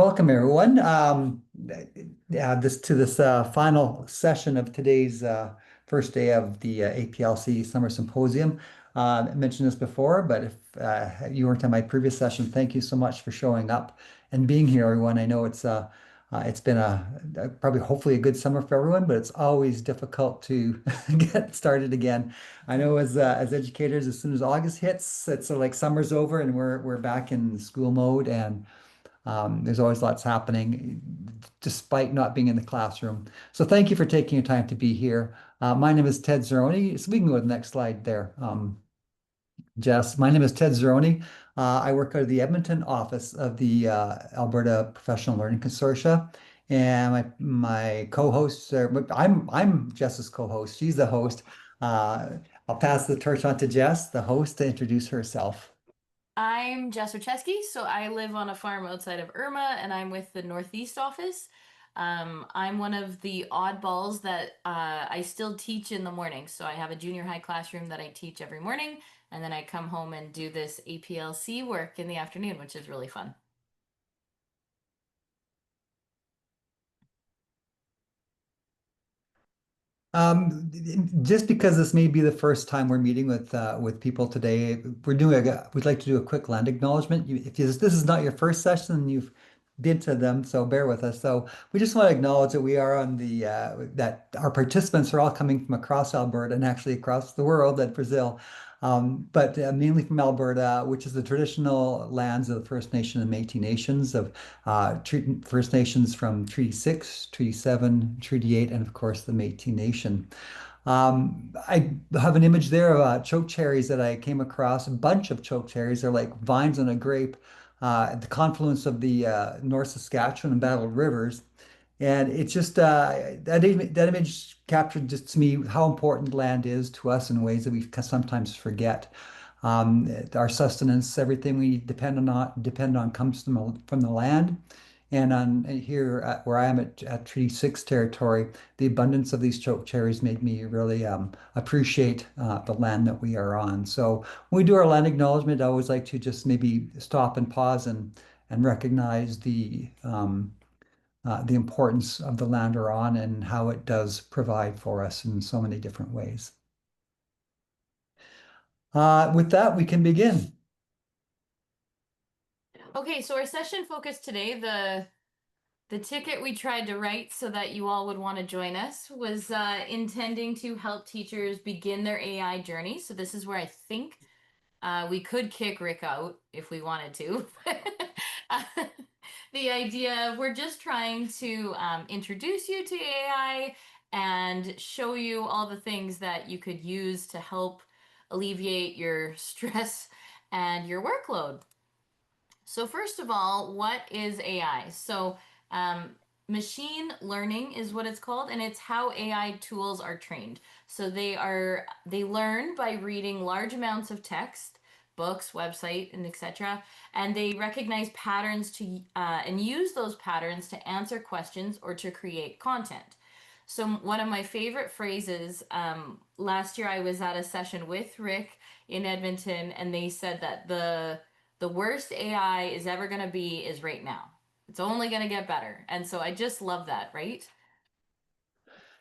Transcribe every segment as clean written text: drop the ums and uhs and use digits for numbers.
Welcome, everyone. This final session of today's first day of the APLC Summer Symposium. I mentioned this before, but if you weren't on my previous session, thank you so much for showing up and being here, everyone. I know it's been probably hopefully a good summer for everyone, but it's always difficult to get started again. I know as educators, as soon as August hits, it's like summer's over and we're back in school mode and. There's always lots happening despite not being in the classroom. So thank you for taking your time to be here. My name is Ted Zeroni. So we can go to the next slide there, Jess. My name is Ted Zeroni. I work out of the Edmonton office of the Alberta Professional Learning Consortia. And my co-hosts are, I'm Jess's co-host. She's the host. I'll pass the torch on to Jess, the host, to introduce herself. I'm Jess Rucheski, so I live on a farm outside of Irma, and I'm with the Northeast office. I'm one of the oddballs that I still teach in the morning. So I have a junior high classroom that I teach every morning, and then I come home and do this APLC work in the afternoon, which is really fun. Just because this may be the first time we're meeting with people today, we'd like to do a quick land acknowledgement. If this is not your first session, you've been to them, so bear with us. So we just want to acknowledge that we are on the that our participants are all coming from across Alberta and actually across the world at Brazil. But mainly from Alberta, which is the traditional lands of the First Nation and Métis Nations of First Nations from Treaty 6, Treaty 7, Treaty 8, and of course the Métis Nation. I have an image there of choke cherries that I came across, a bunch of choke cherries. They're like vines on a grape at the confluence of the North Saskatchewan and Battle Rivers. And it's just that image captured just to me how important land is to us in ways that we sometimes forget. Our sustenance, everything we depend on comes from the land. And on here where I am at Treaty 6 territory, the abundance of these choke cherries made me really appreciate the land that we are on. So when we do our land acknowledgement, I always like to just maybe stop and pause and recognize the importance of the land we're on and how it does provide for us in so many different ways. With that, we can begin. Okay, so our session focus today, the ticket we tried to write so that you all would want to join us was intending to help teachers begin their AI journey. So this is where I think we could kick Rick out if we wanted to. Uh, the idea, we're just trying to introduce you to AI and show you all the things that you could use to help alleviate your stress and your workload. So first of all, what is AI? So um, machine learning is what it's called, and it's how AI tools are trained. So they learn by reading large amounts of text, books, website, and etc. And they recognize patterns to and use those patterns to answer questions or to create content. So one of my favorite phrases, last year I was at a session with Rick in Edmonton, and they said that the worst AI is ever going to be is right now. It's only going to get better. And so I just love that, right?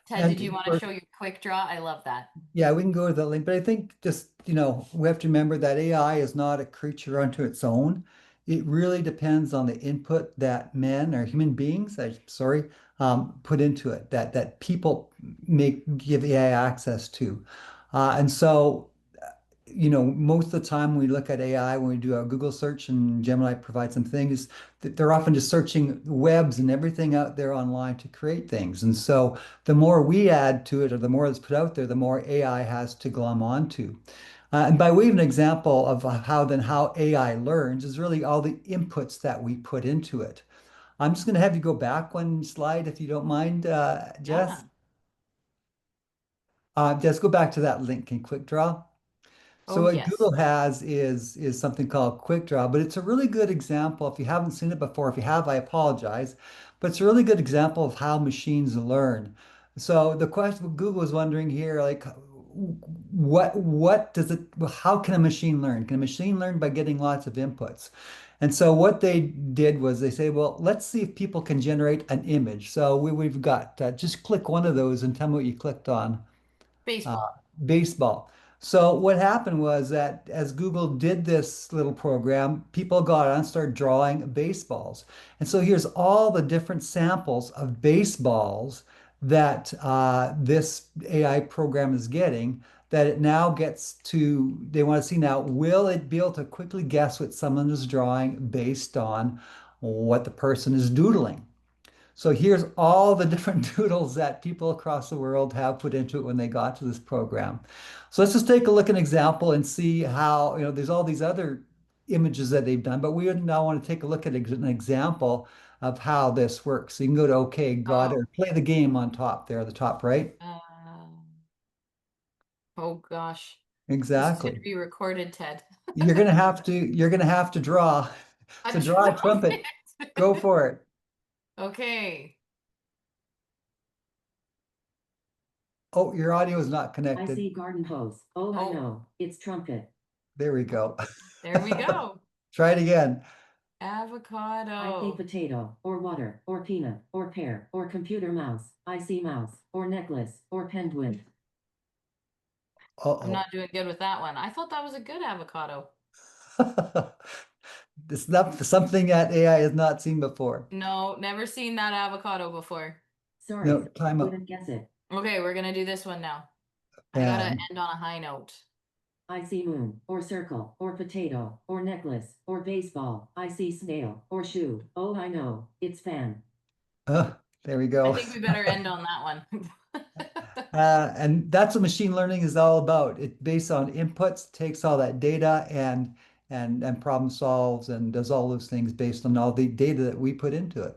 Ted, did you And want to show your quick draw? I love that. yeah, we can go to the link, but I think just, we have to remember that AI is not a creature unto its own. It really depends on the input that men or human beings, put into it, that people give AI access to. And so most of the time when we look at AI, when we do a Google search and Gemini provides some things, they're often just searching webs and everything out there online to create things. And so the more we add to it or the more that's put out there, the more AI has to glom onto. And by way of an example of how AI learns is really all the inputs that we put into it. I'm just going to have you go back one slide if you don't mind, Yeah. Jess. Just go back to that link in QuickDraw. So Oh, what yes. Google has is something called Quick Draw, but it's a really good example. If you haven't seen it before, if you have, I apologize, but it's a really good example of how machines learn. So the question Google is wondering here, like, what does it, how can a machine learn? Can a machine learn by getting lots of inputs? And so what they did was they say, well, let's see if people can generate an image. So we've got just click one of those and tell me what you clicked on. uh, Baseball. Baseball. So what happened was that as Google did this little program, people got on and started drawing baseballs. And so here's all the different samples of baseballs that this AI program is getting, that it now gets to, they want to see now, will it be able to quickly guess what someone is drawing based on what the person is doodling? So here's all the different doodles that people across the world have put into it when they got to this program. So let's just take a look at an example and see how, there's all these other images that they've done, but we would now want to take a look at an example of how this works. So you can go to OK, got it, Oh. or play the game on top there, the top right. Oh gosh. This is going to Exactly. be recorded, Ted. You're gonna have to draw. A So draw a trumpet. trumpet. Go for it. Okay. Oh, your audio is not I connected. see garden hose. Oh, I Oh, know. It's trumpet. There we go. there we go. Try it again. I see Avocado. potato, or water, or peanut, or pear, or computer mouse. I see mouse, or necklace, or penguin. I'm Uh-oh. not doing good with that one. I thought that was a good avocado. It's not something that AI has not seen before. No, never seen that avocado before. No, Sorry, time up. couldn't guess it. Okay, we're gonna do this one now. I gotta And end on a high note. I see moon, or circle, or potato, or necklace, or baseball. I see snail, or shoe. Oh, I know. It's fan. there we I go. think we better end on that one. And that's what machine learning is all about. It based on inputs, takes all that data and problem solves and does all those things based on all the data that we put into it.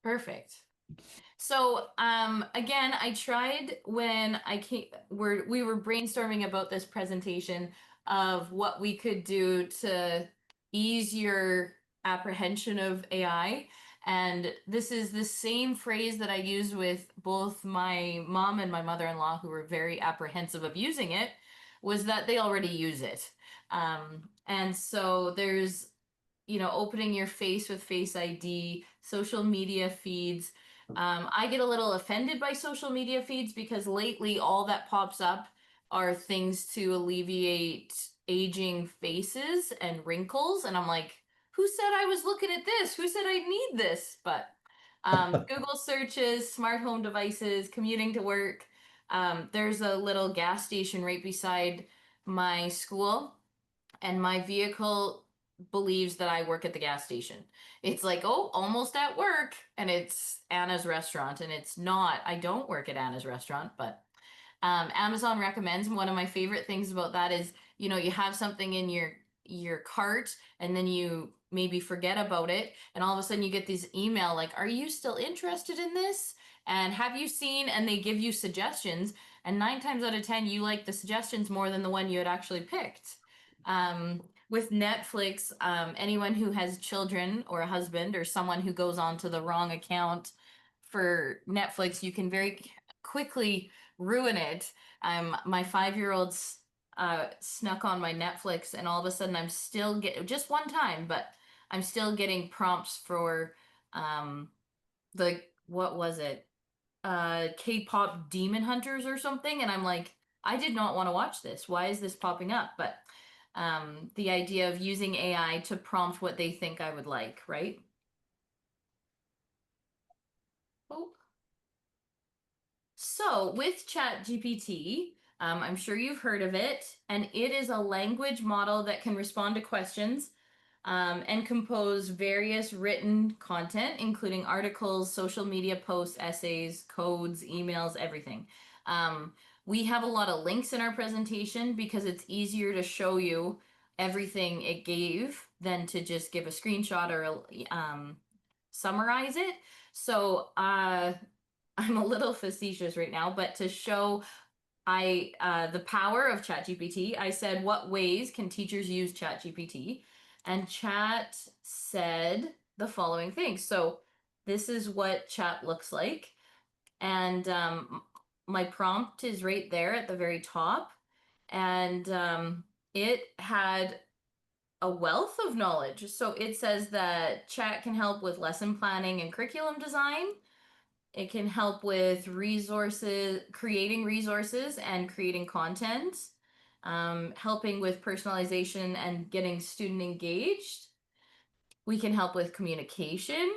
Perfect. So, again, I tried when we were brainstorming about this presentation of what we could do to ease your apprehension of AI. And this is the same phrase that I used with both my mom and my mother-in-law, who were very apprehensive of using it, was that they already use it. And so there's, opening your face with Face ID, social media feeds. I get a little offended by social media feeds because lately all that pops up are things to alleviate aging faces and wrinkles. And I'm like, who said I was looking at this? Who said I need this? But Google searches, smart home devices, commuting to work. There's a little gas station right beside my school, and my vehicle believes that I work at the gas station. It's like, oh, almost at work, and it's Anna's restaurant, and it's not. I don't work at Anna's restaurant, but Amazon recommends. And one of my favorite things about that is, you have something in your cart, and then you maybe forget about it, and all of a sudden you get this email like, "Are you still interested in this? And have you seen?" And they give you suggestions, and 9 times out of 10, you like the suggestions more than the one you had actually picked. With Netflix, anyone who has children or a husband or someone who goes on to the wrong account for Netflix, you can very quickly ruin it. My 5-year-old snuck on my Netflix, and all of a sudden I'm still get just one time, but I'm still getting prompts for um, the what was it? K-pop Demon Hunters or something, and I'm like, I did not want to watch this. Why is this popping up? But the idea of using AI to prompt what they think I would like, right? Oh. So with ChatGPT, I'm sure you've heard of it, and it is a language model that can respond to questions and compose various written content, including articles, social media posts, essays, codes, emails, everything. We have a lot of links in our presentation because it's easier to show you everything it gave than to just give a screenshot or summarize it. So I'm a little facetious right now, but to show the power of ChatGPT, I said, what ways can teachers use ChatGPT? And Chat said the following things. So this is what Chat looks like. And my prompt is right there at the very top. And it had a wealth of knowledge. So it says that chat can help with lesson planning and curriculum design. It can help with resources, creating resources and creating content, helping with personalization and getting student engaged. We can help with communication,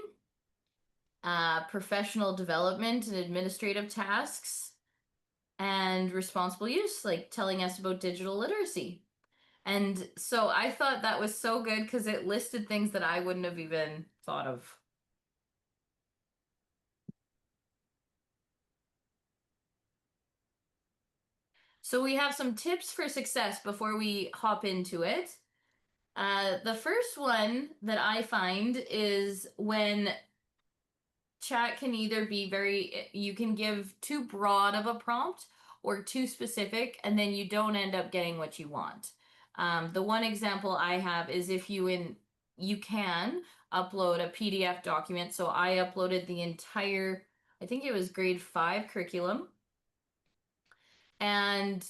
professional development and administrative tasks, and responsible use, like telling us about digital literacy. And so I thought that was so good because it listed things that I wouldn't have even thought of. So we have some tips for success before we hop into it. The first one that I find is when chat can either be you can give too broad of a prompt or too specific, and then you don't end up getting what you want. The one example I have is if you can upload a PDF document. So I uploaded the entire, I think it was grade 5 curriculum, and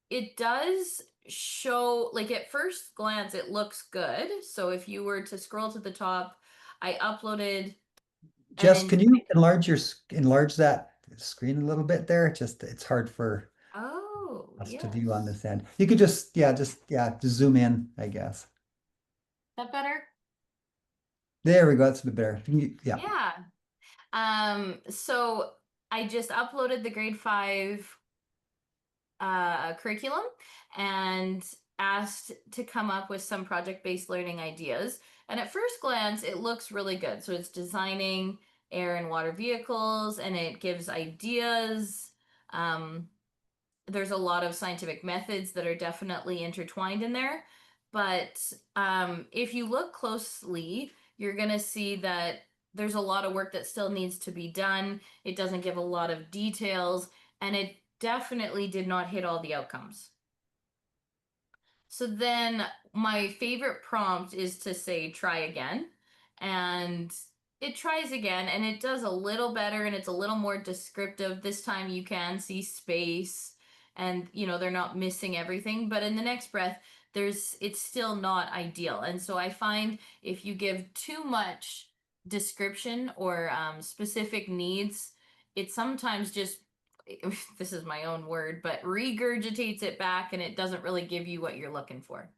it does show, like, at first glance it looks good. So if you were to scroll to the top, I uploaded. Jess, And can then, you enlarge that screen a little bit there? Just it's hard for oh, us to view on yes. this end. You could just zoom in, I guess. That better? There we go. That's a bit better. Yeah. Yeah. So I just uploaded the grade 5 curriculum and asked to come up with some project-based learning ideas. And at first glance, it looks really good. So it's designing air and water vehicles, and it gives ideas. There's a lot of scientific methods that are definitely intertwined in there. But if you look closely, you're going to see that there's a lot of work that still needs to be done. It doesn't give a lot of details, and it definitely did not hit all the outcomes. So then my favorite prompt is to say, try again. And it tries again, and it does a little better, and it's a little more descriptive. This time you can see space, and they're not missing everything. But in the next breath, it's still not ideal. And so I find if you give too much description or specific needs, it sometimes just, this is my own word, but regurgitates it back, and it doesn't really give you what you're looking for.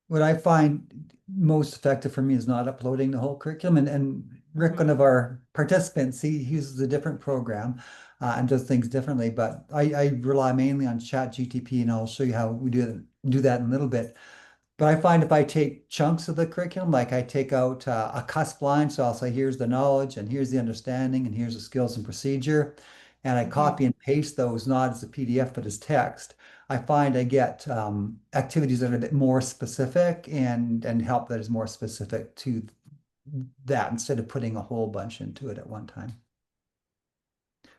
What I find most effective for me is not uploading the whole curriculum. And Rick, Mhm. one of our participants, he uses a different program and does things differently. But I rely mainly on ChatGPT, and I'll show you how we do that in a little bit. But I find if I take chunks of the curriculum, like I take out a cusp line, so I'll say, here's the knowledge, and here's the understanding, and here's the skills and procedure, and I Mhm. copy and paste those not as a PDF, but as text, I find I get activities that are a bit more specific and help that is more specific to that instead of putting a whole bunch into it at one time.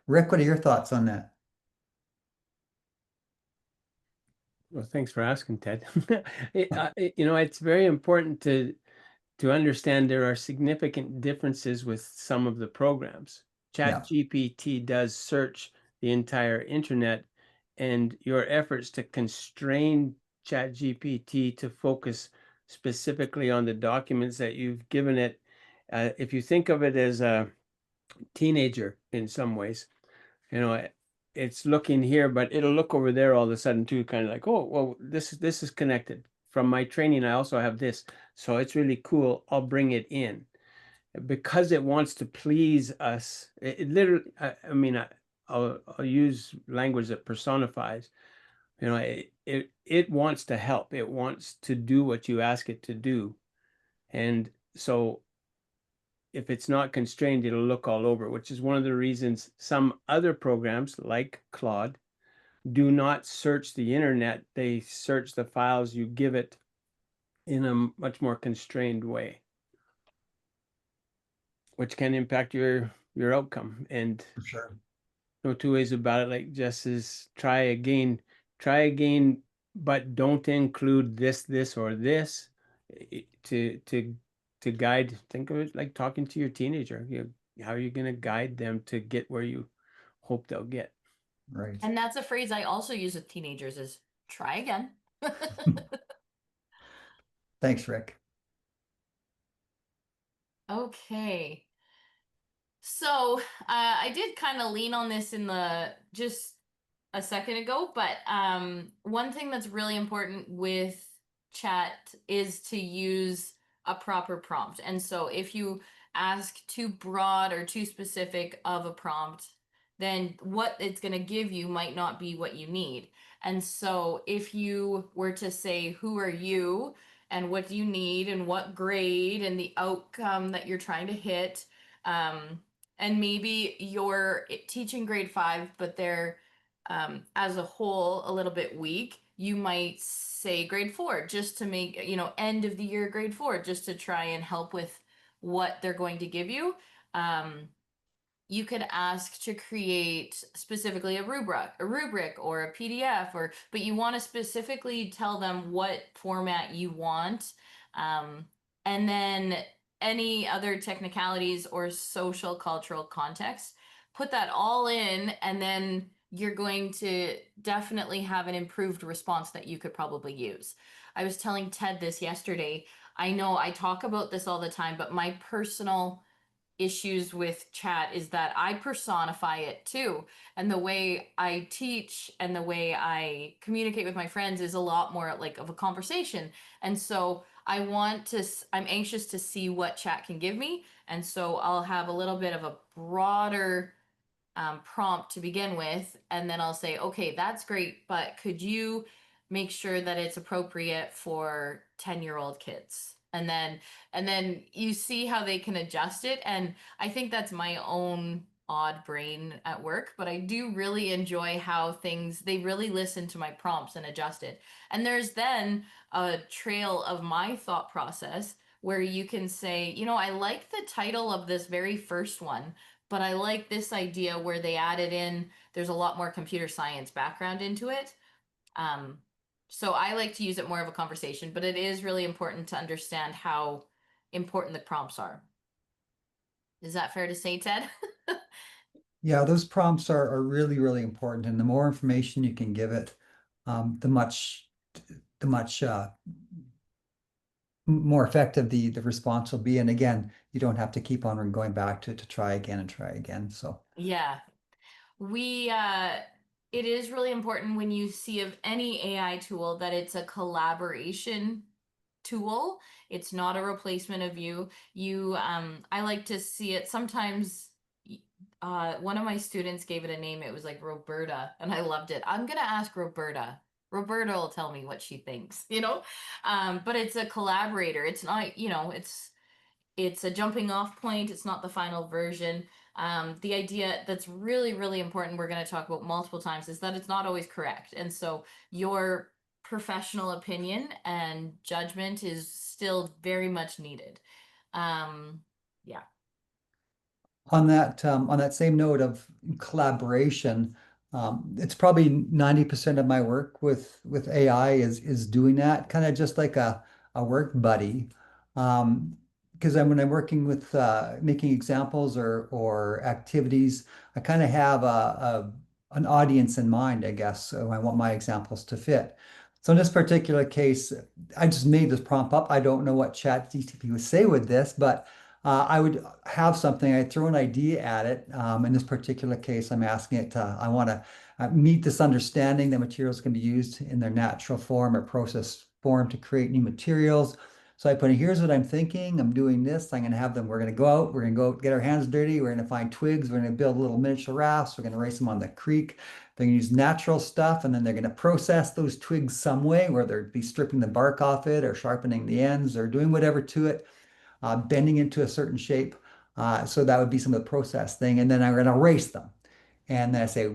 Rick, what are your thoughts on that? Well, thanks for asking, Ted. It's very important to understand there are significant differences with some of the programs. Yeah. ChatGPT does search the entire internet, and your efforts to constrain ChatGPT to focus specifically on the documents that you've given it, if you think of it as a teenager in some ways, it's looking here, but it'll look over there all of a sudden too, kind of like, oh, well, this is connected. From my training, I also have this. So it's really cool. I'll bring it in because it wants to please us. It literally, I mean, I'll use language that personifies. It wants to help. It wants to do what you ask it to do. And so if it's not constrained, it'll look all over, which is one of the reasons some other programs like Claude do not search the internet. They search the files you give it in a much more constrained way, which can impact your outcome. And For sure. no two ways about it. Like Jess says, try again, but don't include this, or this to guide. Think of it like talking to your teenager. How are you going to guide them to get where you hope they'll get? Right. And that's a phrase I also use with teenagers is try again. Thanks, Rick. Okay. So I did kind of lean on this in the just a second ago, but one thing that's really important with chat is to use a proper prompt. And so if you ask too broad or too specific of a prompt, then what it's going to give you might not be what you need. And so if you were to say, who are you and what do you need and what grade and the outcome that you're trying to hit, and maybe you're teaching grade 5, but they're as a whole a little bit weak, you might say grade 4 just to make, end of the year grade 4, just to try and help with what they're going to give you. You could ask to create specifically a rubric or a PDF, but you want to specifically tell them what format you want. And then any other technicalities or social cultural context, put that all in, and then you're going to definitely have an improved response that you could probably use. I was telling Ted this yesterday. I know I talk about this all the time, but my personal issues with chat is that I personify it too. And the way I teach and the way I communicate with my friends is a lot more like of a conversation. And so I'm anxious to see what chat can give me. And so I'll have a little bit of a broader prompt to begin with. And then I'll say, okay, that's great, but could you make sure that it's appropriate for 10-year-old kids? And then you see how they can adjust it. And I think that's my own odd brain at work, but I do really enjoy how they really listen to my prompts and adjust it. And there's then a trail of my thought process where you can say, I like the title of this very first one, but I like this idea where they added in, there's a lot more computer science background into it. Um, so I like to use it more of a conversation, but it is really important to understand how important the prompts are. Is that fair to say, Ted? Yeah, those prompts are really, really important. And the more information you can give it, the much more effective the response will be. And again, you don't have to keep on going back to try again and try again. So Yeah. We it is really important when you see of any AI tool that it's a collaboration tool. It's not a replacement of you. I like to see it sometimes. One of my students gave it a name. It was like Roberta, and I loved it. I'm gonna ask Roberta. Roberta will tell me what she thinks, but it's a collaborator. It's not, it's a jumping off point. It's not the final version. The idea that's really, really important, we're going to talk about multiple times, is that it's not always correct. And so your professional opinion and judgment is still very much needed. Yeah. on that same note of collaboration, it's probably 90% of my work with AI is doing that, kind of just like a work buddy. Because when I'm working with making examples or activities, I kind of have an audience in mind, I guess. So I want my examples to fit. So in this particular case, I just made this prompt up. I don't know what ChatGPT would say with this, but I would have something, I'd throw an idea at it. In this particular case, I'm asking it I want to meet this understanding that materials can be used in their natural form or process form to create new materials. So I put in, here's what I'm thinking. I'm doing this. I'm going to have them, we're going to go out, we're going to go get our hands dirty. We're going to find twigs. We're going to build little miniature rafts. We're going to race them on the creek. They're going to use natural stuff, and then they're going to process those twigs some way, whether it be stripping the bark off it or sharpening the ends or doing whatever to it, bending into a certain shape. So that would be some of the process thing. And then I'm going to erase them. And then I say,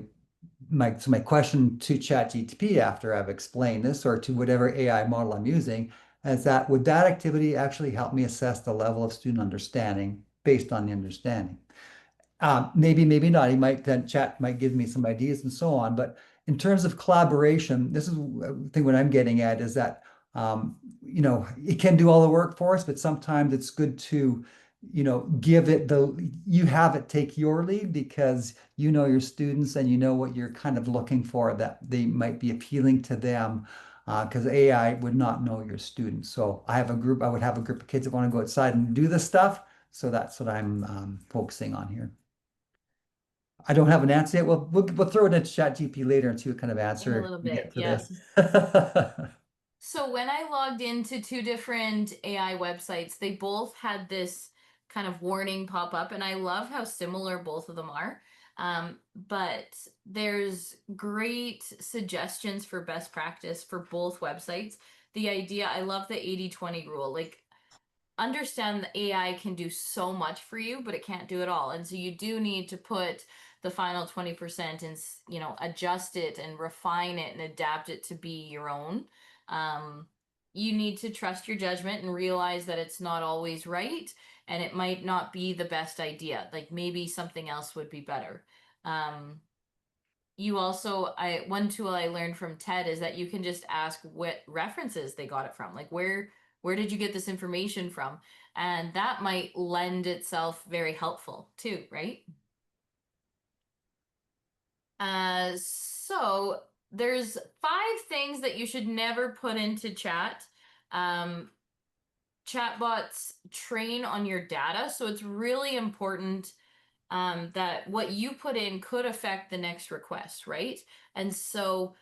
my question to ChatGPT after I've explained this, or to whatever AI model I'm using, is that would that activity actually help me assess the level of student understanding based on the understanding? Maybe, maybe not. Chat might give me some ideas and so on. But in terms of collaboration, this is the thing what I'm getting at is that it can do all the work for us, but sometimes it's good to, give it you have it take your lead because your students and what you're kind of looking for that they might be appealing to them. because AI would not know your students. So I would have a group of kids that want to go outside and do this stuff. So that's what I'm focusing on here. I don't have an answer yet. We'll throw it into ChatGPT later and see what kind of In a answer little we get bit, for yeah. this. So when I logged into two different AI websites, they both had this kind of warning pop up, and I love how similar both of them are. But there's great suggestions for best practice for both websites. The idea, I love the 80-20 rule. Like, understand that AI can do so much for you, but it can't do it all. And so you do need to put the final 20% and, adjust it and refine it and adapt it to be your own. You need to trust your judgment and realize that it's not always right and it might not be the best idea. Like maybe something else would be better. You also, one tool I learned from TED is that you can just ask what references they got it from. Like where did you get this information from? And that might lend itself very helpful too, right? So there's 5 things that you should never put into chat. Chatbots train on your data, so it's really important that what you put in could affect the next request, right? And so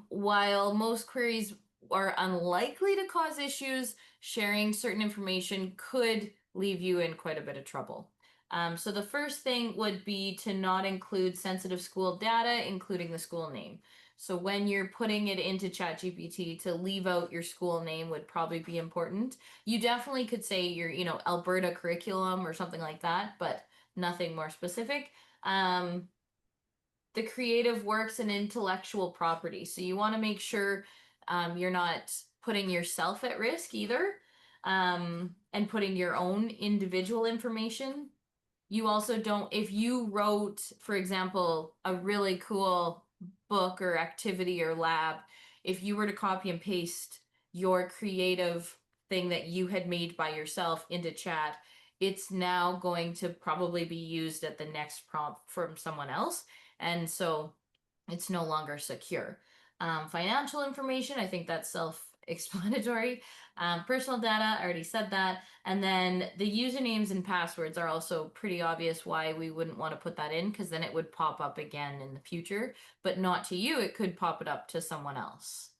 while most queries are unlikely to cause issues, sharing certain information could leave you in quite a bit of trouble. So the first thing would be to not include sensitive school data, including the school name. So when you're putting it into ChatGPT, to leave out your school name would probably be important. You definitely could say your, Alberta curriculum or something like that, but nothing more specific. The creative works and intellectual property. So you want to make sure you're not putting yourself at risk either, and putting your own individual information. You also don't, if you wrote, for example, a really cool book or activity or lab, if you were to copy and paste your creative thing that you had made by yourself into chat, it's now going to probably be used at the next prompt from someone else. And so it's no longer secure. Financial information, I think that's self-explanatory. Personal data, I already said that. And then the usernames and passwords are also pretty obvious why we wouldn't want to put that in, because then it would pop up again in the future, but not to you. It could pop it up to someone else.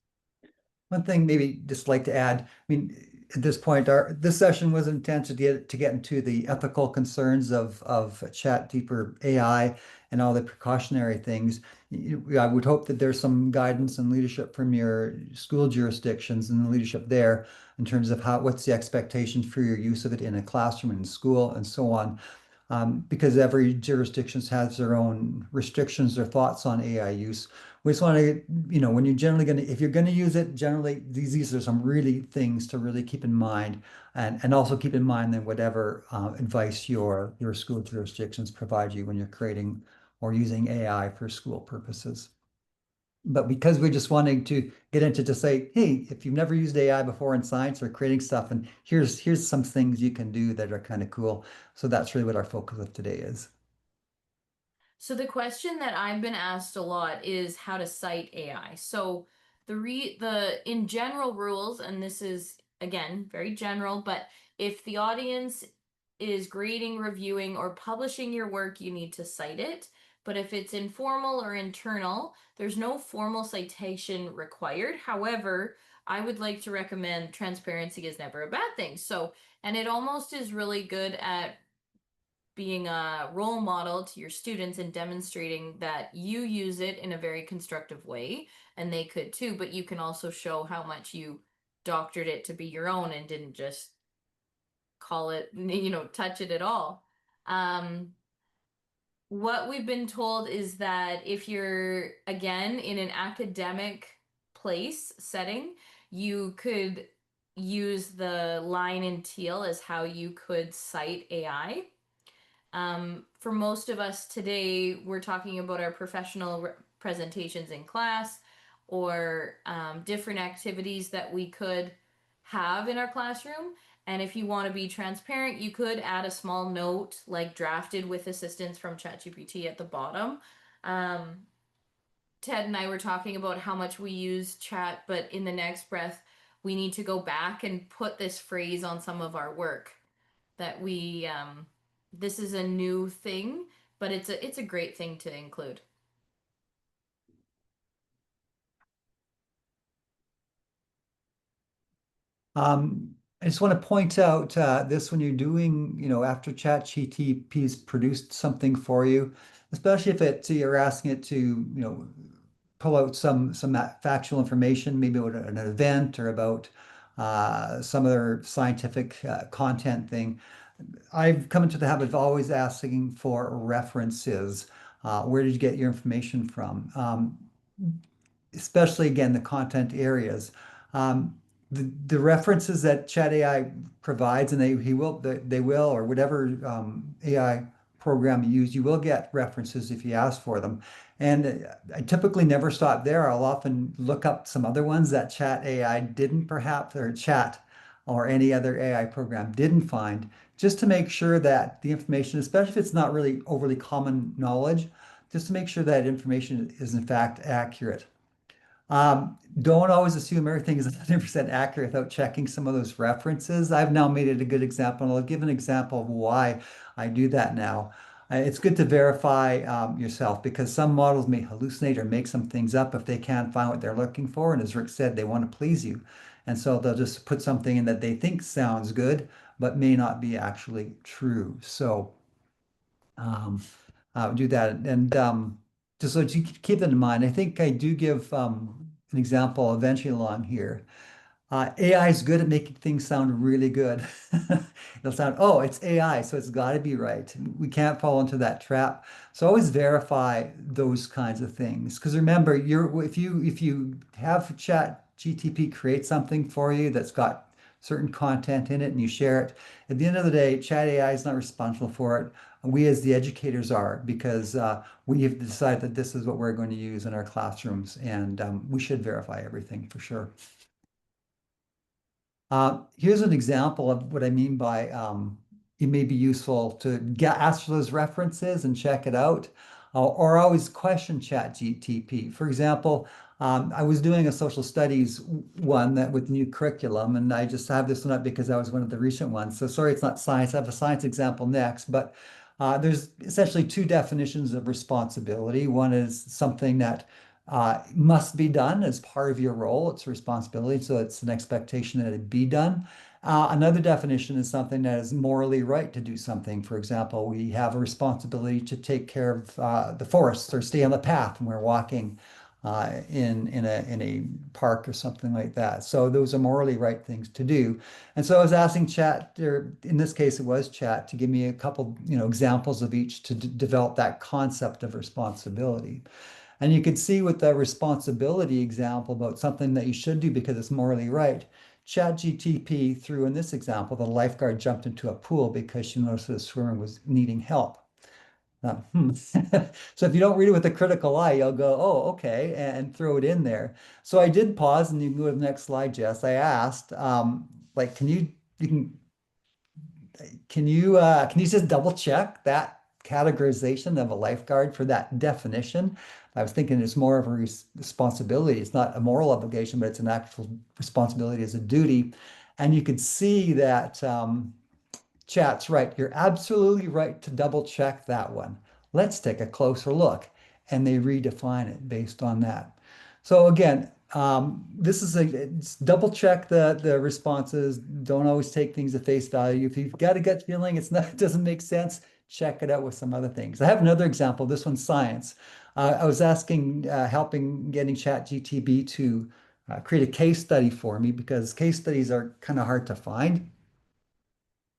One thing maybe just like to add, I mean, at this point, this session was intended to get into the ethical concerns of chat deeper AI and all the precautionary things. I would hope that there's some guidance and leadership from your school jurisdictions and the leadership there in terms of what's the expectation for your use of it in a classroom and in school and so on. Because every jurisdiction has their own restrictions or thoughts on AI use. We just want to, when you're generally if you're going to use it, generally these are some really things to really keep in mind, and also keep in mind that whatever advice your school jurisdictions provide you when you're creating or using AI for school purposes. But because we're just wanting to get into to say, hey, if you've never used AI before in science or creating stuff, and here's some things you can do that are kind of cool. So that's really what our focus of today is. So the question that I've been asked a lot is how to cite AI. So the in general rules, and this is again very general, but if the audience is grading, reviewing, or publishing your work, you need to cite it. But if it's informal or internal, there's no formal citation required. However, I would like to recommend transparency is never a bad thing. So, and it almost is really good at being a role model to your students and demonstrating that you use it in a very constructive way, and they could too, but you can also show how much you doctored it to be your own and didn't just call it, touch it at all. What we've been told is that if you're, again, in an academic place setting, you could use the line in teal as how you could cite AI. For most of us today, we're talking about our professional presentations in class, or different activities that we could have in our classroom. And if you want to be transparent, you could add a small note like drafted with assistance from ChatGPT at the bottom. Ted and I were talking about how much we use chat, but in the next breath, we need to go back and put this phrase on some of our work that this is a new thing, but it's a great thing to include. I just want to point out this when you're doing, after ChatGPT's produced something for you, especially if you're asking it to, pull out some factual information, maybe about an event or about some other scientific content thing. I've come into the habit of always asking for references. Where did you get your information from? Especially again, the content areas. Um, the references that Chat AI provides, and they will, or whatever AI program you use, you will get references if you ask for them. And I typically never stop there. I'll often look up some other ones that Chat AI didn't perhaps, or Chat or any other AI program didn't find, just to make sure that the information, especially if it's not really overly common knowledge, just to make sure that information is in fact accurate. Don't always assume everything is 100% accurate without checking some of those references. I've now made it a good example, and I'll give an example of why I do that now. It's good to verify yourself, because some models may hallucinate or make some things up if they can't find what they're looking for. And as Rick said, they want to please you. And so they'll just put something in that they think sounds good, but may not be actually true. So um, do that. And just so you keep that in mind, I think I do give an example eventually along here. AI is good at making things sound really good. It'll sound, oh, it's AI, so it's got to be right. We can't fall into that trap. So always verify those kinds of things. Because remember, if you have Chat GTP create something for you that's got certain content in it and you share it, at the end of the day, Chat AI is not responsible for it. We as the educators are, because we have decided that this is what we're going to use in our classrooms, and we should verify everything for sure. Here's an example of what I mean by it may be useful to ask for those references and check it out, or always question ChatGTP. For example, I was doing a social studies one that with new curriculum, and I just have this one up because that was one of the recent ones. So sorry, it's not science. I have a science example next, but there's essentially two definitions of responsibility. One is something that must be done as part of your role. It's a responsibility, so it's an expectation that it be done. Another definition is something that is morally right to do something. For example, we have a responsibility to take care of the forests or stay on the path when we're walking in a park or something like that. So those are morally right things to do. And so I was asking Chat, or in this case it was Chat, to give me a couple, examples of each to develop that concept of responsibility. And you could see with the responsibility example about something that you should do because it's morally right. ChatGTP threw in this example, the lifeguard jumped into a pool because she noticed the swimmer was needing help. So if you don't read it with a critical eye, you'll go, oh, okay, and throw it in there. So I did pause, and you can go to the next slide, Jess. I asked, like, can you just double check that categorization of a lifeguard for that definition? I was thinking it's more of a responsibility. It's not a moral obligation, but it's an actual responsibility as a duty. And you could see that Chat's right. You're absolutely right to double check that one. Let's take a closer look. And they redefine it based on that. So again, this is double check the responses. Don't always take things at face value. If you've got a gut feeling it doesn't make sense, check it out with some other things. I have another example. This one's science. I was helping getting ChatGTP to create a case study for me, because case studies are kind of hard to find.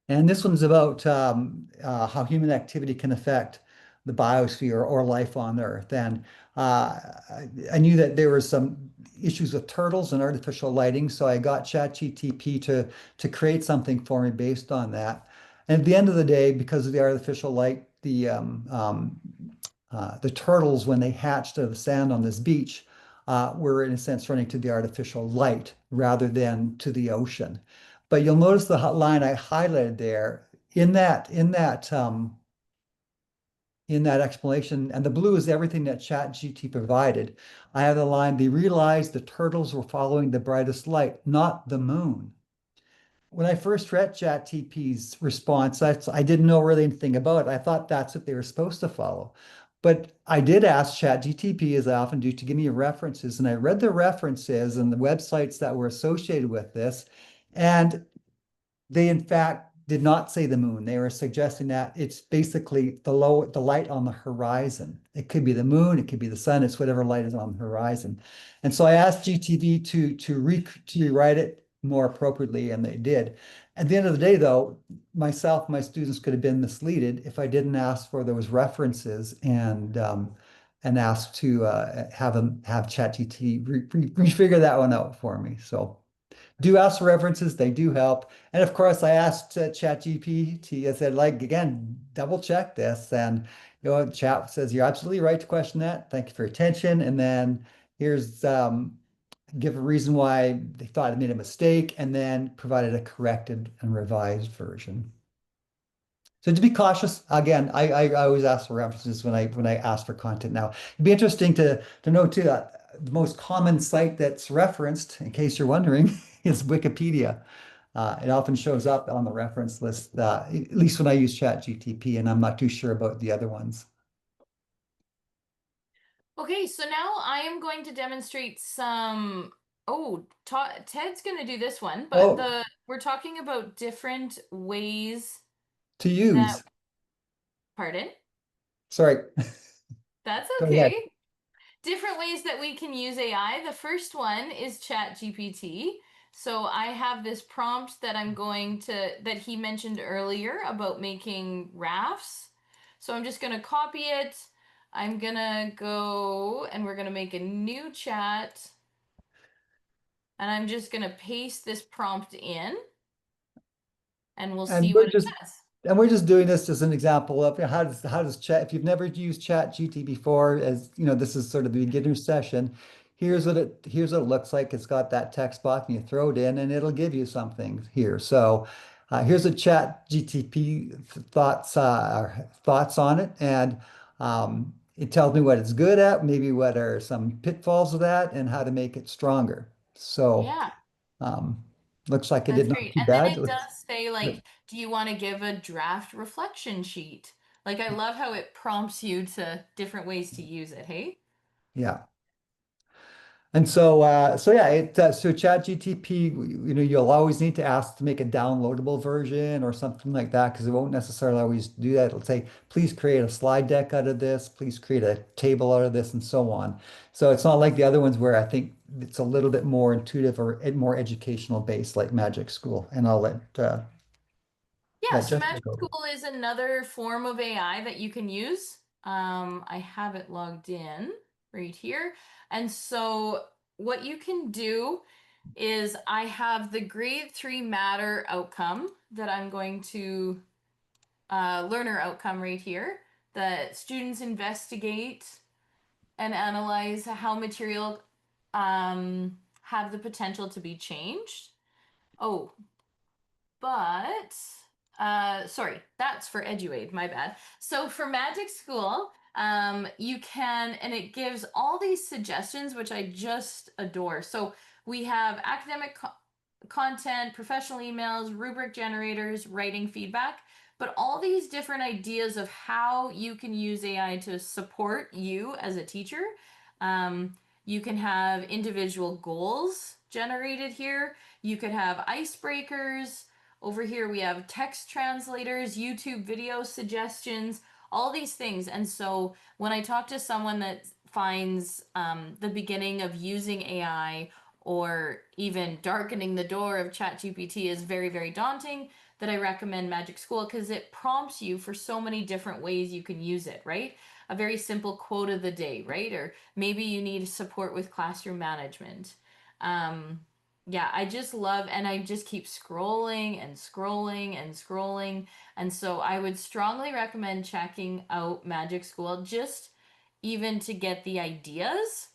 And this one's about how human activity can affect the biosphere or life on Earth. And I knew that there were some issues with turtles and artificial lighting, so I got ChatGTP to create something for me based on that. And at the end of the day, because of the artificial light, the turtles, when they hatched out of the sand on this beach, were in a sense running to the artificial light rather than to the ocean. But you'll notice the line I highlighted there in that in that explanation, and the blue is everything that ChatGPT provided. I have the line, they realized the turtles were following the brightest light, not the moon. When I first read ChatGPT's response, I didn't know really anything about it. I thought that's what they were supposed to follow. But I did ask ChatGPT, as I often do, to give me references. And I read the references and the websites that were associated with this. And they in fact did not say the moon. They were suggesting that it's basically the light on the horizon. It could be the moon, it could be the sun, it's whatever light is on the horizon. And so I asked GTV to rewrite it more appropriately, and they did. At the end of the day, though, myself, my students could have been misleaded if I didn't ask for those references and ask to have ChatGPT refigure that one out for me. So do ask for references, they do help. And of course, I asked ChatGPT, I said, like, again, double check this. And, Chat says, you're absolutely right to question that. Thank you for your attention. And then here's, give a reason why they thought I made a mistake, and then provided a corrected and revised version. So to be cautious, again, I always ask for references when I ask for content now. It'd be interesting to know too that the most common site that's referenced, in case you're wondering, is Wikipedia. It often shows up on the reference list, at least when I use ChatGPT, and I'm not too sure about the other ones. Okay, so now I am going to demonstrate some. Oh, Ted's going to do this one, but Oh, we're talking about different ways to that. use. Pardon? Sorry. That's Go ahead. okay. Different ways that we can use AI. The first one is ChatGPT. So I have this prompt that that he mentioned earlier about making rafts. So I'm just going to copy it. I'm going to go and we're going to make a new chat. And I'm just going to paste this prompt in and we'll And see what it says. we're just doing this as an example of how does chat, if you've never used ChatGPT before, as this is sort of the beginner session, here's what it looks like. It's got that text box and you throw it in and it'll give you something here. So here's a ChatGPT thoughts on it, and it tells me what it's good at, maybe what are some pitfalls of that, and how to make it stronger. So Yeah. um, looks like it That's did not great. too And then bad. it does say, like, do you want to give a draft reflection sheet? Like, I love how it prompts you to different ways to use it, hey? Yeah. And so yeah, so ChatGPT, you'll always need to ask to make a downloadable version or something like that, because it won't necessarily always do that. It'll say, please create a slide deck out of this, please create a table out of this, and so on. So it's not like the other ones where I think it's a little bit more intuitive or more educational based, like Magic School. And I'll Yeah, let so Jessica Magic go. School is another form of AI that you can use. I have it logged in right here. And so what you can do is I have the grade 3 matter outcome that I'm going to learner outcome right here. That students investigate and analyze how material have the potential to be changed. Oh, but sorry, that's for EduAid, my bad. So for Magic School, you can, and it gives all these suggestions, which I just adore. So we have academic content, professional emails, rubric generators, writing feedback, but all these different ideas of how you can use AI to support you as a teacher. You can have individual goals generated here. You could have icebreakers. Over here, we have text translators, YouTube video suggestions, all these things. And so when I talk to someone that finds the beginning of using AI or even darkening the door of ChatGPT is very, very daunting, that I recommend Magic School because it prompts you for so many different ways you can use it, right? A very simple quote of the day, right? Or maybe you need support with classroom management. Yeah, I just love, and I just keep scrolling and scrolling and scrolling. And so I would strongly recommend checking out Magic School just even to get the ideas.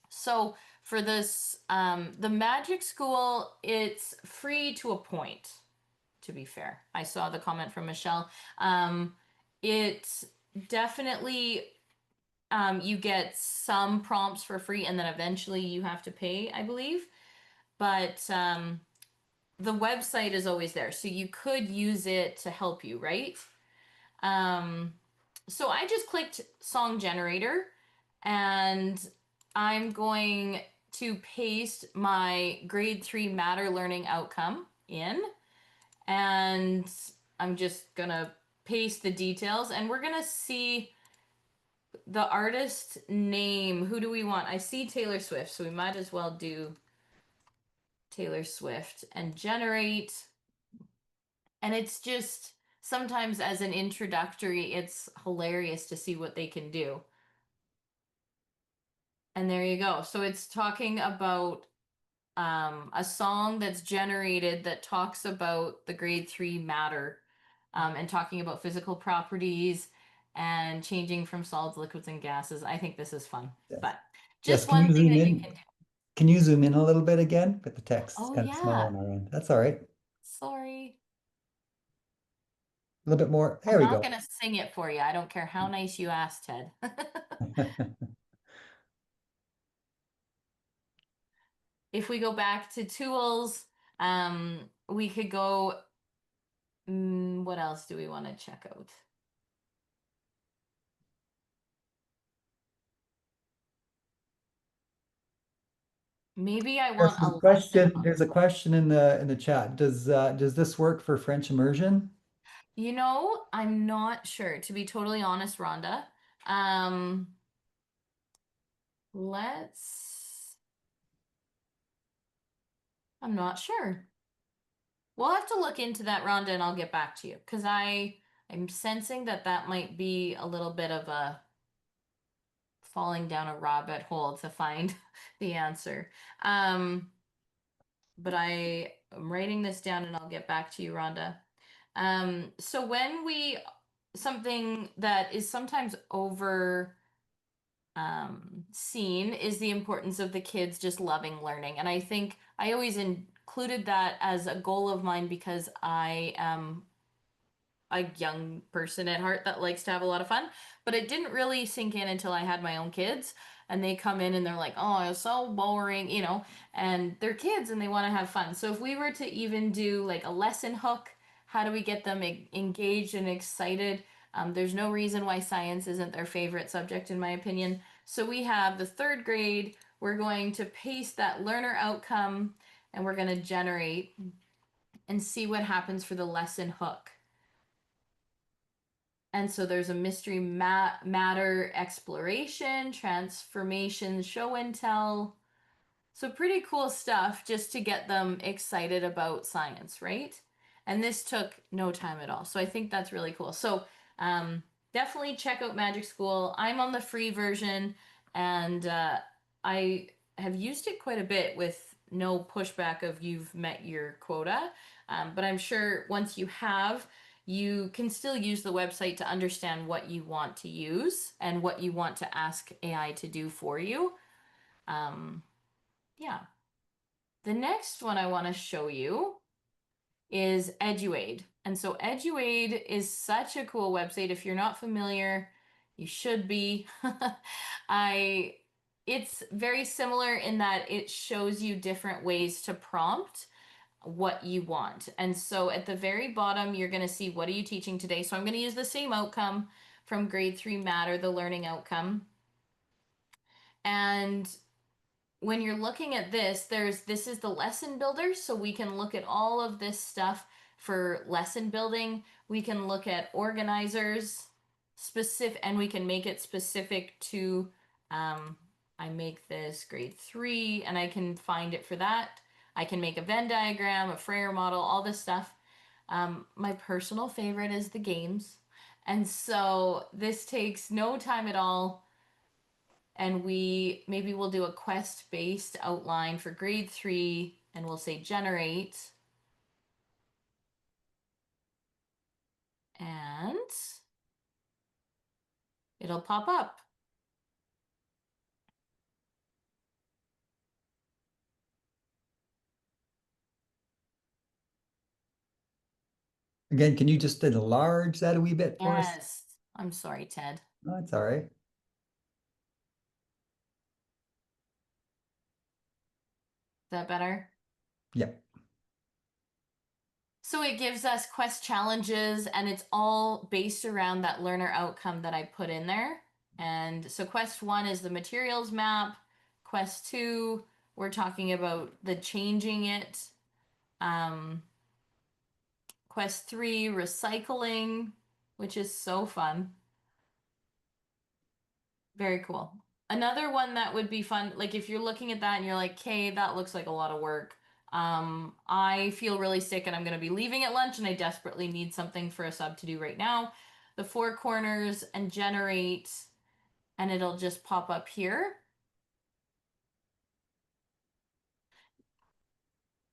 So for this, the Magic School, it's free to a point, to be fair. I saw the comment from Michelle. It definitely you get some prompts for free and then eventually you have to pay, I believe. But the website is always there. So you could use it to help you, right? So I just clicked song generator and I'm going to paste my grade 3 matter learning outcome in, and I'm just gonna paste the details and we're gonna see the artist name. Who do we want? I see Taylor Swift, so we might as well do Taylor Swift and generate. And it's just sometimes as an introductory, it's hilarious to see what they can do. And there you go. So it's talking about a song that's generated that talks about the grade 3 matter, and talking about physical properties and changing from solids, liquids, and gases. I think this is fun. Yes. But Yes, just can one you thing zoom that you in? can do. Can you zoom in a little bit again? But the text is Oh, kind of small yeah. on our end. That's all right. Sorry. A little bit more. I'm There we not go. going to sing it for you. I don't care how nice you asked, Ted. If we go back to tools, we could go. What else do we want to check out? Maybe I There's want a some lesson. question. There's a question in the chat. Does this work for French immersion? You know, I'm not sure, to be totally honest, Rhonda. Um, let's. I'm not sure. We'll have to look into that, Rhonda, and I'll get back to you because I'm sensing that that might be a little bit of a falling down a rabbit hole to find the answer. But I am writing this down and I'll get back to you, Rhonda. So when something that is sometimes over seen is the importance of the kids just loving learning. And I think I always included that as a goal of mine because I am a young person at heart that likes to have a lot of fun, but it didn't really sink in until I had my own kids and they come in and they're like, oh, it's so boring, and they're kids and they want to have fun. So if we were to even do like a lesson hook, how do we get them engaged and excited? There's no reason why science isn't their favorite subject, in my opinion. So we have the 3rd grade, we're going to paste that learner outcome and we're going to generate and see what happens for the lesson hook. And so there's a mystery matter exploration, transformation, show and tell. So pretty cool stuff just to get them excited about science, right? And this took no time at all. So I think that's really cool. So definitely check out Magic School. I'm on the free version and I have used it quite a bit with no pushback of you've met your quota. But I'm sure once you have, you can still use the website to understand what you want to use and what you want to ask AI to do for you. Yeah. The next one I want to show you is Eduaid. And so Eduaid is such a cool website. If you're not familiar, you should be. It's very similar in that it shows you different ways to prompt what you want. And so at the very bottom, you're going to see, what are you teaching today? So I'm going to use the same outcome from grade 3 matter, the learning outcome. And when you're looking at this, this is the lesson builder. So we can look at all of this stuff for lesson building. We can look at organizers and we can make it specific to, I make this grade 3 and I can find it for that. I can make a Venn diagram, a Freyer model, all this stuff. My personal favorite is the games. And so this takes no time at all. And maybe we'll do a quest-based outline for grade 3 and we'll say generate. And it'll pop up. Again, can you just enlarge that a wee bit for us? Yes. I'm sorry, Ted. No, it's all right. Is that better? Yep. So it gives us quest challenges and it's all based around that learner outcome that I put in there. And so quest 1 is the materials map. Quest 2, we're talking about the changing it. Quest 3, recycling, which is so fun. Very cool. Another one that would be fun, like if you're looking at that and you're like, okay, that looks like a lot of work. I feel really sick and I'm going to be leaving at lunch and I desperately need something for a sub to do right now. The 4 corners and generate, and it'll just pop up here.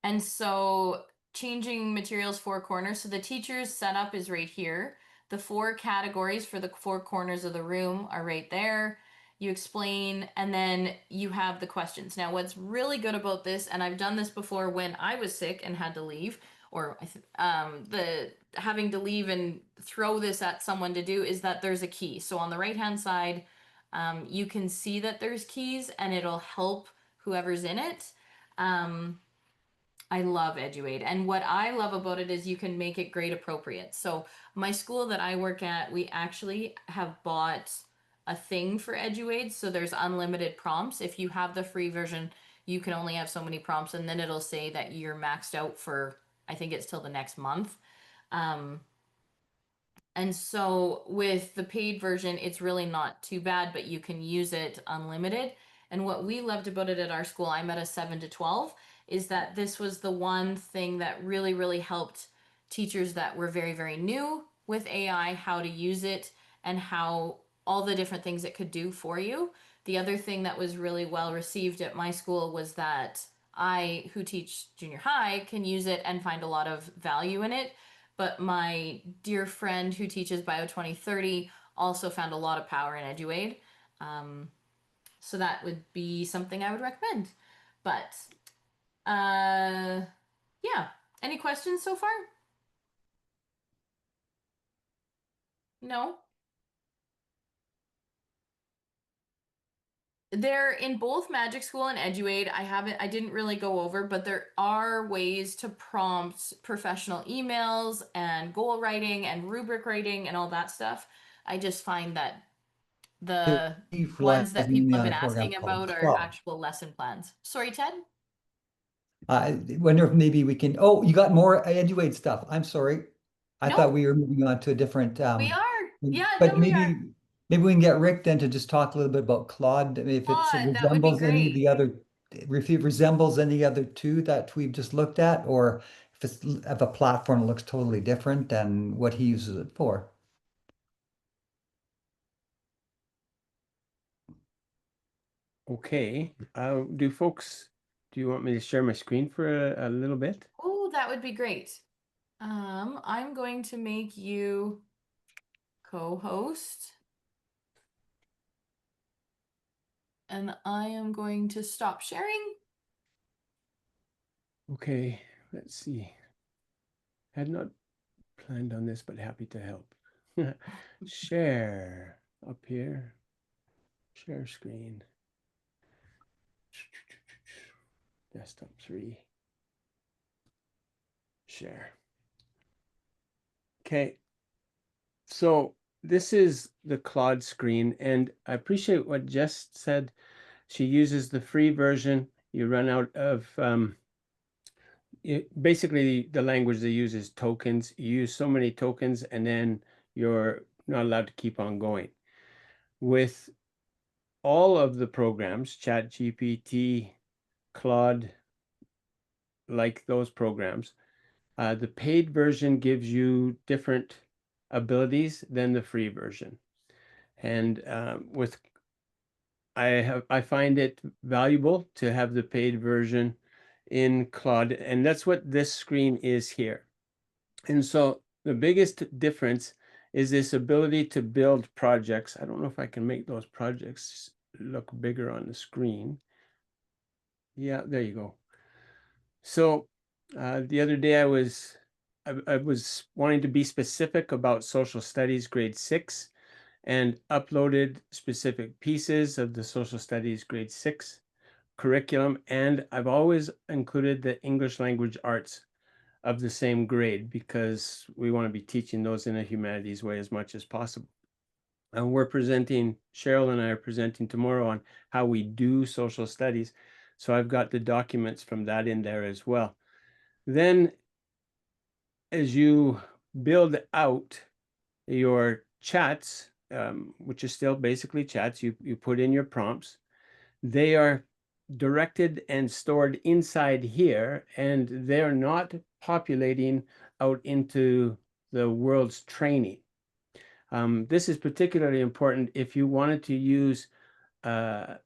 And so changing materials 4 corners. So the teacher's setup is right here. The 4 categories for the 4 corners of the room are right there. You explain, and then you have the questions. Now, what's really good about this, and I've done this before when I was sick and had to leave, or the having to leave and throw this at someone to do, is that there's a key. So on the right-hand side, you can see that there's keys, and it'll help whoever's in it. I love Eduade. And what I love about it is you can make it grade appropriate. So my school that I work at, we actually have bought a thing for Eduade. So there's unlimited prompts. If you have the free version, you can only have so many prompts, and then it'll say that you're maxed out for, I think it's till the next month. And so with the paid version, it's really not too bad, but you can use it unlimited. And what we loved about it at our school, I'm at a 7 to 12, is that this was the one thing that really, really helped teachers that were very, very new with AI, how to use it and how all the different things it could do for you. The other thing that was really well received at my school was that I, who teach junior high, can use it and find a lot of value in it. But my dear friend who teaches Bio 2030 also found a lot of power in Eduade. So that would be something I would recommend. But yeah, any questions so far? No? They're in both Magic School and Eduade. I didn't really go over, but there are ways to prompt professional emails and goal writing and rubric writing and all that stuff. I just find that the ones that Utilizing people me have on been a program asking called about are Club. actual lesson plans. Sorry, Ted? I wonder if maybe we can, oh, you got more Eduade stuff. I'm sorry. I thought No, we were moving on to a different, we are. Yeah, but no, we are. maybe we can get Rick then to just talk a little bit about Claude, if it That would be resembles any of great. the other, if it resembles any other two that we've just looked at, or if it's of a platform that looks totally different than what he uses it for. Okay, do you want me to share my screen for a little bit? Oh, that would be great. I'm going to make you co-host. And I am going to stop sharing. Okay, let's see. Had not planned on this, but happy to help. Share up here. Share screen. Desktop 3. Share. Okay. So this is the Claude screen, and I appreciate what Jess said. She uses the free version. You run out of basically the language they use is tokens. You use so many tokens, and then you're not allowed to keep on going. With all of the programs, ChatGPT, Claude, like those programs, the paid version gives you different abilities than the free version. And I find it valuable to have the paid version in Claude, and that's what this screen is here. And so the biggest difference is this ability to build projects. I don't know if I can make those projects look bigger on the screen. Yeah, there you go. So the other day I was wanting to be specific about social studies grade 6. and uploaded specific pieces of the social studies grade 6 curriculum. And I've always included the English language arts of the same grade because we want to be teaching those in a humanities way as much as possible. And Cheryl and I are presenting tomorrow on how we do social studies. So I've got the documents from that in there as well. Then as you build out your chats, which is still basically chats, you put in your prompts. They are directed and stored inside here, and they're not populating out into the world's training. This is particularly important if you wanted to use a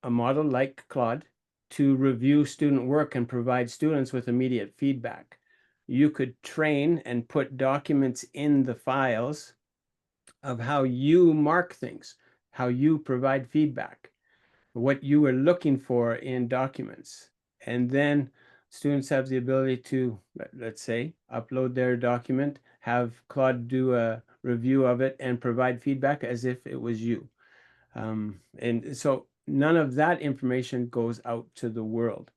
model like Claude to review student work and provide students with immediate feedback. You could train and put documents in the files of how you mark things, how you provide feedback, what you were looking for in documents. And then students have the ability to, let's say, upload their document, have Claude do a review of it and provide feedback as if it was you. And so none of that information goes out to the world.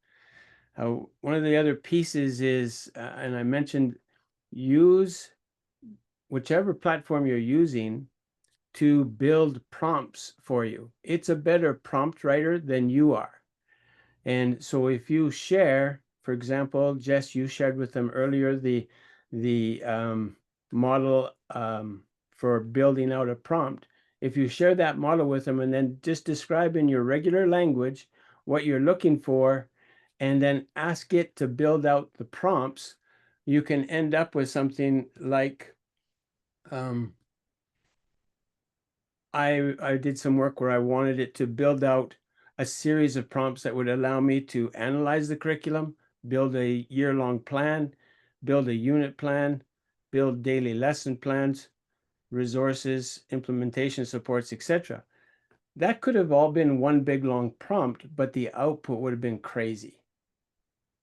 One of the other pieces is, and I mentioned, use whichever platform you're using to build prompts for you. It's a better prompt writer than you are. And so if you share, for example, Jess, you shared with them earlier the model for building out a prompt. If you share that model with them and then just describe in your regular language what you're looking for, and then ask it to build out the prompts, you can end up with something like, I did some work where I wanted it to build out a series of prompts that would allow me to analyze the curriculum, build a year-long plan, build a unit plan, build daily lesson plans, resources, implementation supports, etc. That could have all been one big long prompt, but the output would have been crazy.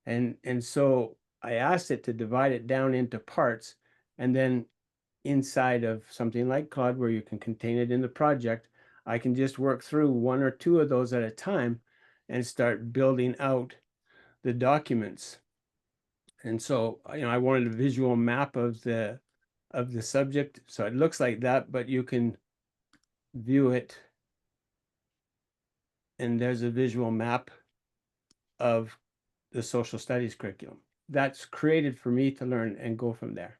And so I asked it to divide it down into parts, and then inside of something like Claude, where you can contain it in the project, I can just work through one or two of those at a time and start building out the documents. And so, I wanted a visual map of the subject. So it looks like that, but you can view it. And there's a visual map of the social studies curriculum. That's created for me to learn and go from there.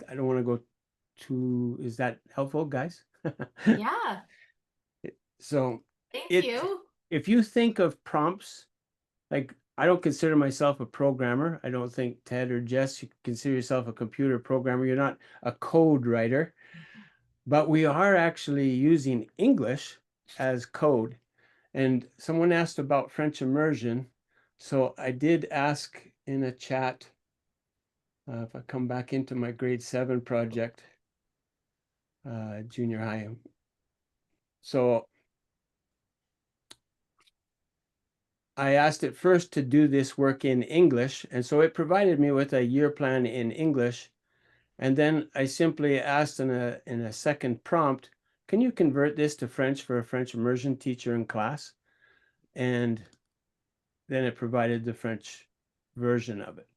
I don't want to go too, is that helpful, guys? Yeah, So thank it, you. if you think of prompts, like I don't consider myself a programmer. I don't think Ted or Jess, you consider yourself a computer programmer. You're not a code writer, but we are actually using English as code. And someone asked about French immersion. So I did ask in a chat, if I come back into my grade 7 project, junior high. So I asked it first to do this work in English, and so it provided me with a year plan in English. And then I simply asked in a second prompt, can you convert this to French for a French immersion teacher in class? And then it provided the French version of it.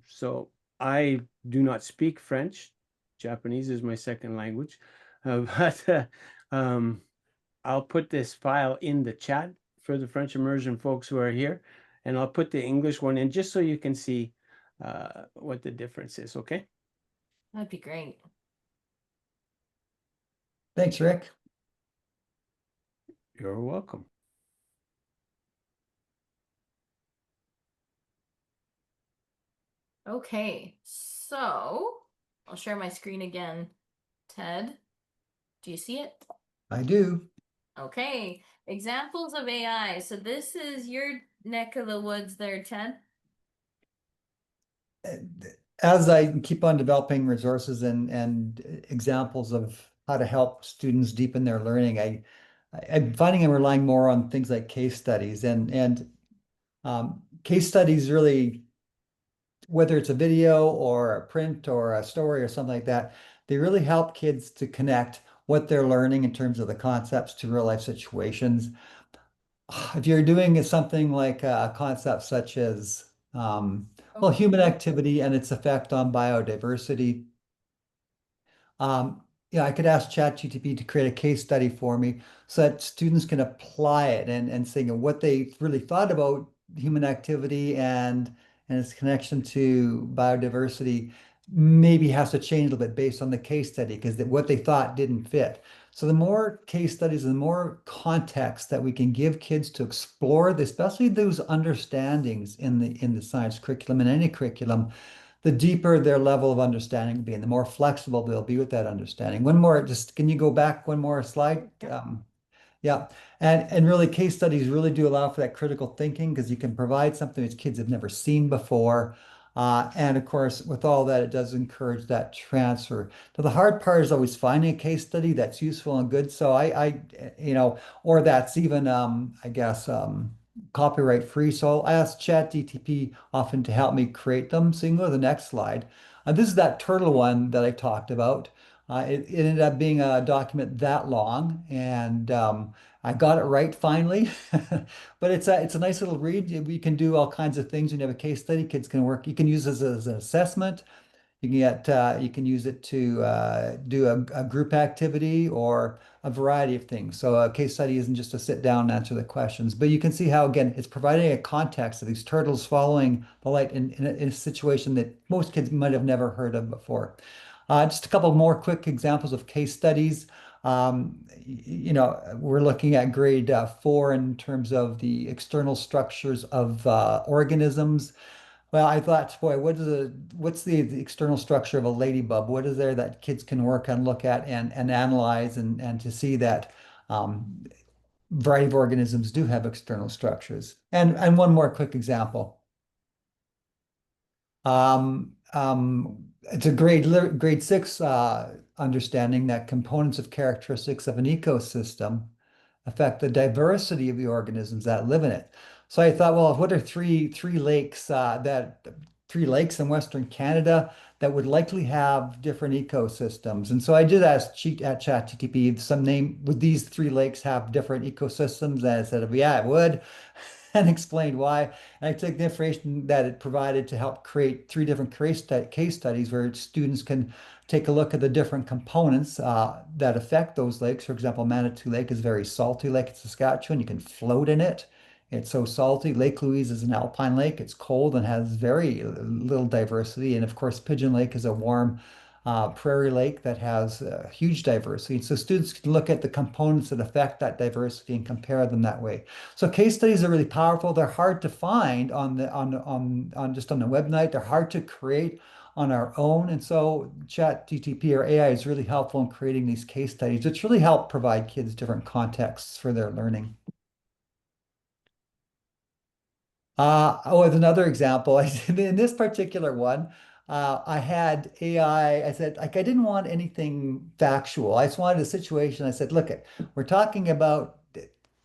So I do not speak French. Japanese is my second language. But I'll put this file in the chat for the French immersion folks who are here, and I'll put the English one in just so you can see what the difference is, okay? That'd be great. Thanks, Rick. You're welcome. Okay, so I'll share my screen again. Ted, do you see it? I do. Okay, examples of AI. So this is your neck of the woods there, Ted. As I keep on developing resources and examples of how to help students deepen their learning, I'm finding I'm relying more on things like case studies and case studies really, whether it's a video or a print or a story or something like that, they really help kids to connect what they're learning in terms of the concepts to real life situations. If you're doing something like a concept such as, well, human activity and its effect on biodiversity, yeah, I could ask ChatGPT to create a case study for me so that students can apply it and say, what they really thought about human activity and its connection to biodiversity maybe has to change a little bit based on the case study because what they thought didn't fit. So the more case studies and the more context that we can give kids to explore, especially those understandings in the science curriculum and any curriculum, the deeper their level of understanding will be and the more flexible they'll be with that understanding. One more, just can you go back one more slide? Yeah, and really case studies really do allow for that critical thinking because you can provide something that kids have never seen before. And of course, with all that, it does encourage that transfer. So the hard part is always finding a case study that's useful and good. So or that's even, I guess, copyright free. So I ask ChatGPT often to help me create them. So you can go to the next slide. This is that turtle one that I talked about. It ended up being a document that long, and I got it right finally. But it's a nice little read. You can do all kinds of things when you have a case study. Kids can work. You can use this as an assessment. You can use it to do a group activity or a variety of things. So a case study isn't just to sit down and answer the questions, but you can see how, again, it's providing a context of these turtles following the light in a situation that most kids might have never heard of before. Just a couple more quick examples of case studies. We're looking at grade 4 in terms of the external structures of organisms. Well, I thought, boy, what's the external structure of a ladybug? What is there that kids can work and look at and analyze and to see that variety of organisms do have external structures. And one more quick example. It's a grade 6 understanding that components of characteristics of an ecosystem affect the diversity of the organisms that live in it. So I thought, well, what are three lakes in Western Canada that would likely have different ecosystems? And so I did ask ChatGPT some name, would these 3 lakes have different ecosystems? And it said, yeah, it would, and explained why. And I took the information that it provided to help create 3 different case studies where students can take a look at the different components that affect those lakes. For example, Manitou Lake is a very salty lake in Saskatchewan. You can float in it. It's so salty. Lake Louise is an alpine lake. It's cold and has very little diversity. And of course, Pigeon Lake is a warm prairie lake that has huge diversity. And so students can look at the components that affect that diversity and compare them that way. So case studies are really powerful. They're hard to find on just on the website. They're hard to create on our own. And so ChatGPT or AI is really helpful in creating these case studies, which really help provide kids different contexts for their learning. As another example, in this particular one, I had AI. I said, like, I didn't want anything factual. I just wanted a situation. I said, look, we're talking about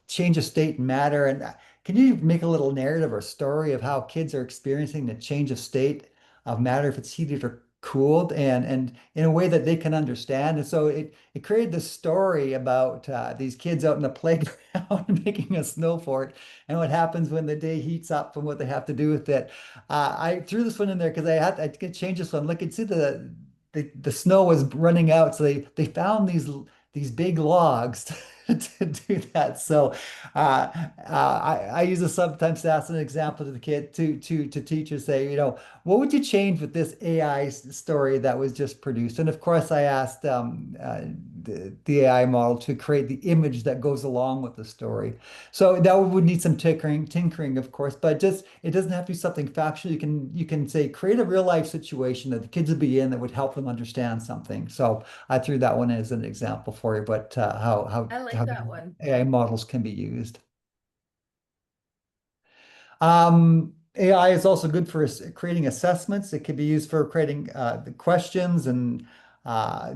change of state and matter, and can you make a little narrative or story of how kids are experiencing the change of state of matter if it's heated or cooled, and in a way that they can understand? And so it created this story about these kids out in the playground making a snow fort and what happens when the day heats up and what they have to do with it. I threw this one in there because I could change this one. Look, you see the snow was running out, so they found these big logs to do that. So I use this sometimes to ask an example to the kid to teachers, say, what would you change with this AI story that was just produced? And of course, I asked the AI model to create the image that goes along with the story. So that would need some tinkering, of course, but it doesn't have to be something factual. You can say create a real life situation that the kids would be in that would help them understand something. So I threw that one as an example for you, but I like how that one. AI models can be used. AI is also good for creating assessments. It can be used for creating the questions and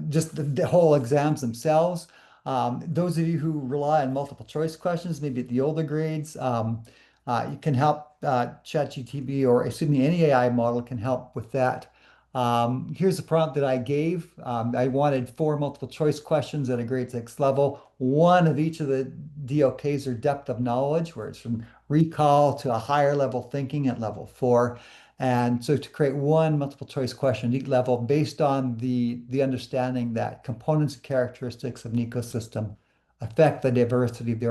just the whole exams themselves. Those of you who rely on multiple choice questions, maybe at the older grades, you can help ChatGPT or excuse me, any AI model can help with that. Here's the prompt that I gave. I wanted 4 multiple choice questions at a grade 6 level, one of each of the DLKs or depth of knowledge, where it's from recall to a higher level thinking at level 4. And so to create one multiple choice question at each level based on the understanding that components and characteristics of an ecosystem affect the diversity of the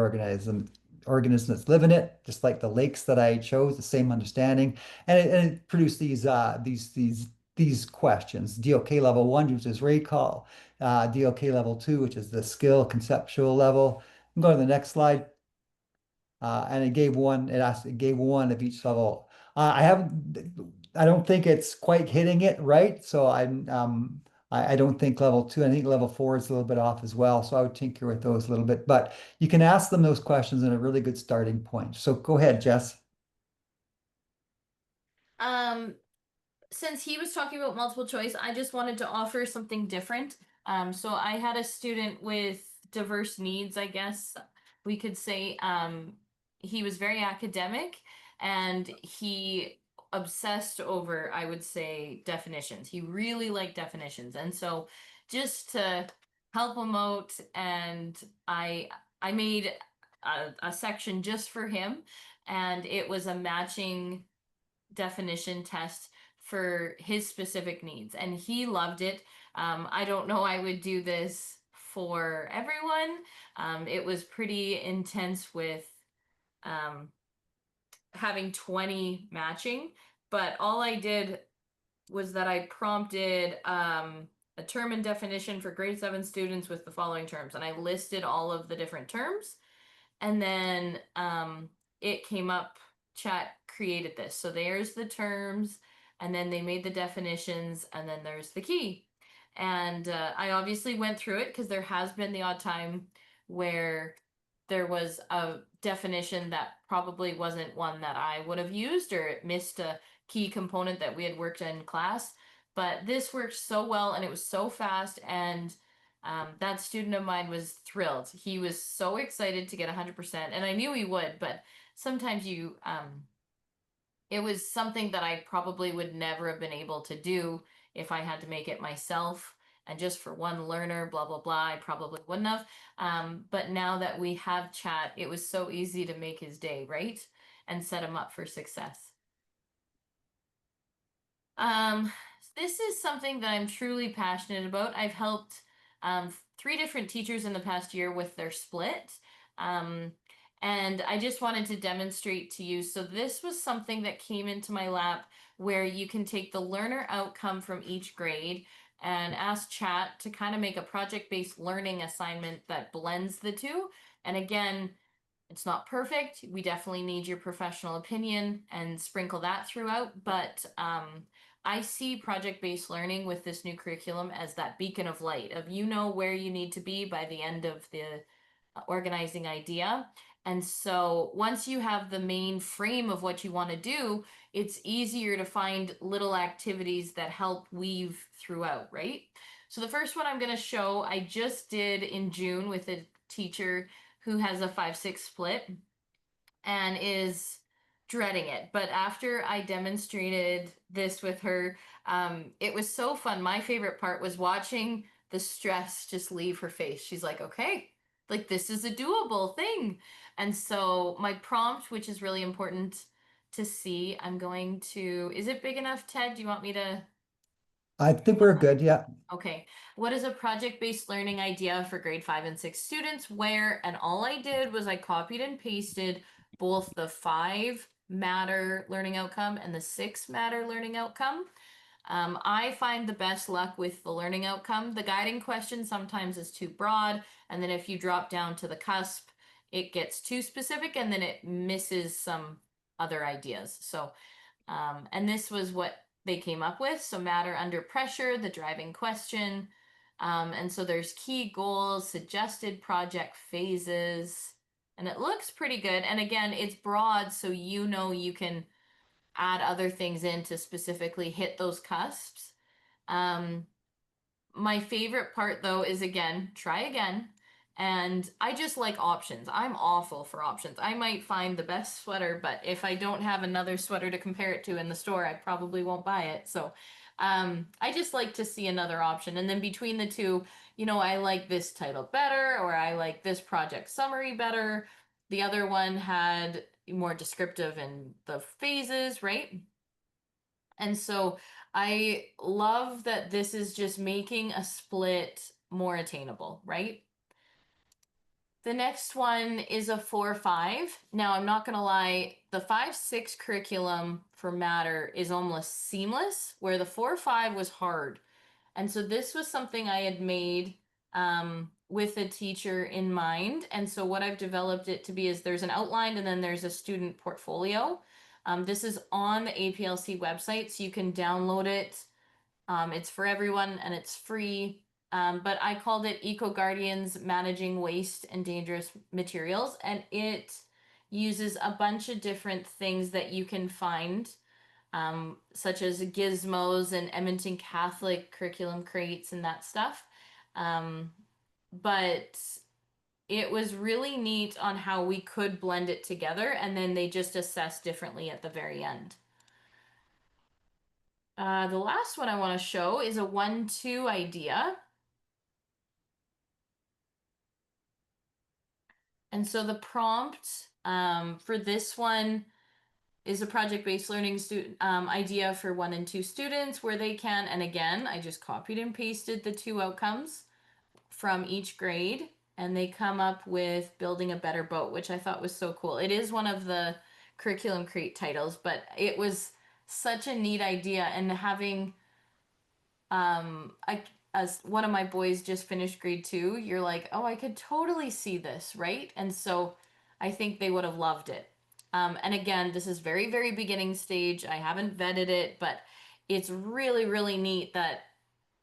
organisms that live in it, just like the lakes that I chose, the same understanding. And it produced these questions. DOK level 1, which is recall, DOK level 2, which is the skill conceptual level. I'm going to the next slide. And it gave one of each level. I don't think it's quite hitting it right. So I don't think level 2, I think level 4 is a little bit off as well. So I would tinker with those a little bit, but you can ask them those questions in a really good starting point. So go ahead, Jess. Um, since he was talking about multiple choice, I just wanted to offer something different. So I had a student with diverse needs, I guess we could say. He was very academic and he obsessed over, I would say, definitions. He really liked definitions. And so just to help him out, and I made a section just for him, and it was a matching definition test for his specific needs, and he loved it. I don't know, I would do this for everyone. It was pretty intense with um, having 20 matching, but all I did was that I prompted a term and definition for grade 7 students with the following terms, and I listed all of the different terms, and then it came up. Chat created this, so there's the terms, and then they made the definitions, and then there's the key. And I obviously went through it because there has been the odd time where there was a definition that probably wasn't one that I would have used, or it missed a key component that we had worked in class. But this worked so well, and it was so fast, and that student of mine was thrilled. He was so excited to get 100%, and I knew he would, but sometimes it was something that I probably would never have been able to do if I had to make it myself. And just for one learner, blah, blah, blah, I probably wouldn't have. But now that we have chat, it was so easy to make his day, right? And set him up for success. This is something that I'm truly passionate about. I've helped 3 different teachers in the past year with their split. And I just wanted to demonstrate to you. So this was something that came into my lap where you can take the learner outcome from each grade and ask chat to kind of make a project-based learning assignment that blends the two. And again, it's not perfect. We definitely need your professional opinion and sprinkle that throughout. But I see project-based learning with this new curriculum as that beacon of light of where you need to be by the end of the organizing idea. And so once you have the main frame of what you want to do, it's easier to find little activities that help weave throughout, right? So the first one I'm going to show, I just did in June with a teacher who has a 5-6 split and is dreading it. But after I demonstrated this with her, it was so fun. My favorite part was watching the stress just leave her face. She's like, okay, like this is a doable thing. And so my prompt, which is really important to see, is it big enough, Ted? Do you want me to? I think we're good. Yeah. Okay. What is a project-based learning idea for grade 5 and 6 students where, and all I did was I copied and pasted both the 5 matter learning outcome and the 6 matter learning outcome. I find the best luck with the learning outcome. The guiding question sometimes is too broad, and then if you drop down to the cusp, it gets too specific, and then it misses some other ideas. So, and this was what they came up with. So matter under pressure, the driving question. And so there's key goals, suggested project phases, and it looks pretty good. And again, it's broad, so you can add other things in to specifically hit those cusps. My favorite part though is again, try again. And I just like options. I'm awful for options. I might find the best sweater, but if I don't have another sweater to compare it to in the store, I probably won't buy it. So I just like to see another option. And then between the two, I like this title better, or I like this project summary better. The other one had more descriptive in the phases, right? And so I love that this is just making a split more attainable, right? The next one is a 4-5. Now, I'm not going to lie, the 5-6 curriculum for Matter is almost seamless, where the 4-5 was hard. And so this was something I had made with a teacher in mind. And so what I've developed it to be is there's an outline and then there's a student portfolio. This is on the APLC website, so you can download it. It's for everyone and it's free. But I called it Eco Guardians Managing Waste and Dangerous Materials, and it uses a bunch of different things that you can find, such as gizmos and Edmonton Catholic curriculum crates and that stuff. But it was really neat on how we could blend it together, and then they just assess differently at the very end. The last one I want to show is a 1-2 idea. And so the prompt for this one is a project-based learning idea for 1 and 2 students where they can, and again, I just copied and pasted the 2 outcomes from each grade, and they come up with building a better boat, which I thought was so cool. It is one of the curriculum crate titles, but it was such a neat idea, and having as one of my boys just finished grade 2, you're like, oh, I could totally see this, right? And so I think they would have loved it. And again, this is very, very beginning stage. I haven't vetted it, but it's really, really neat that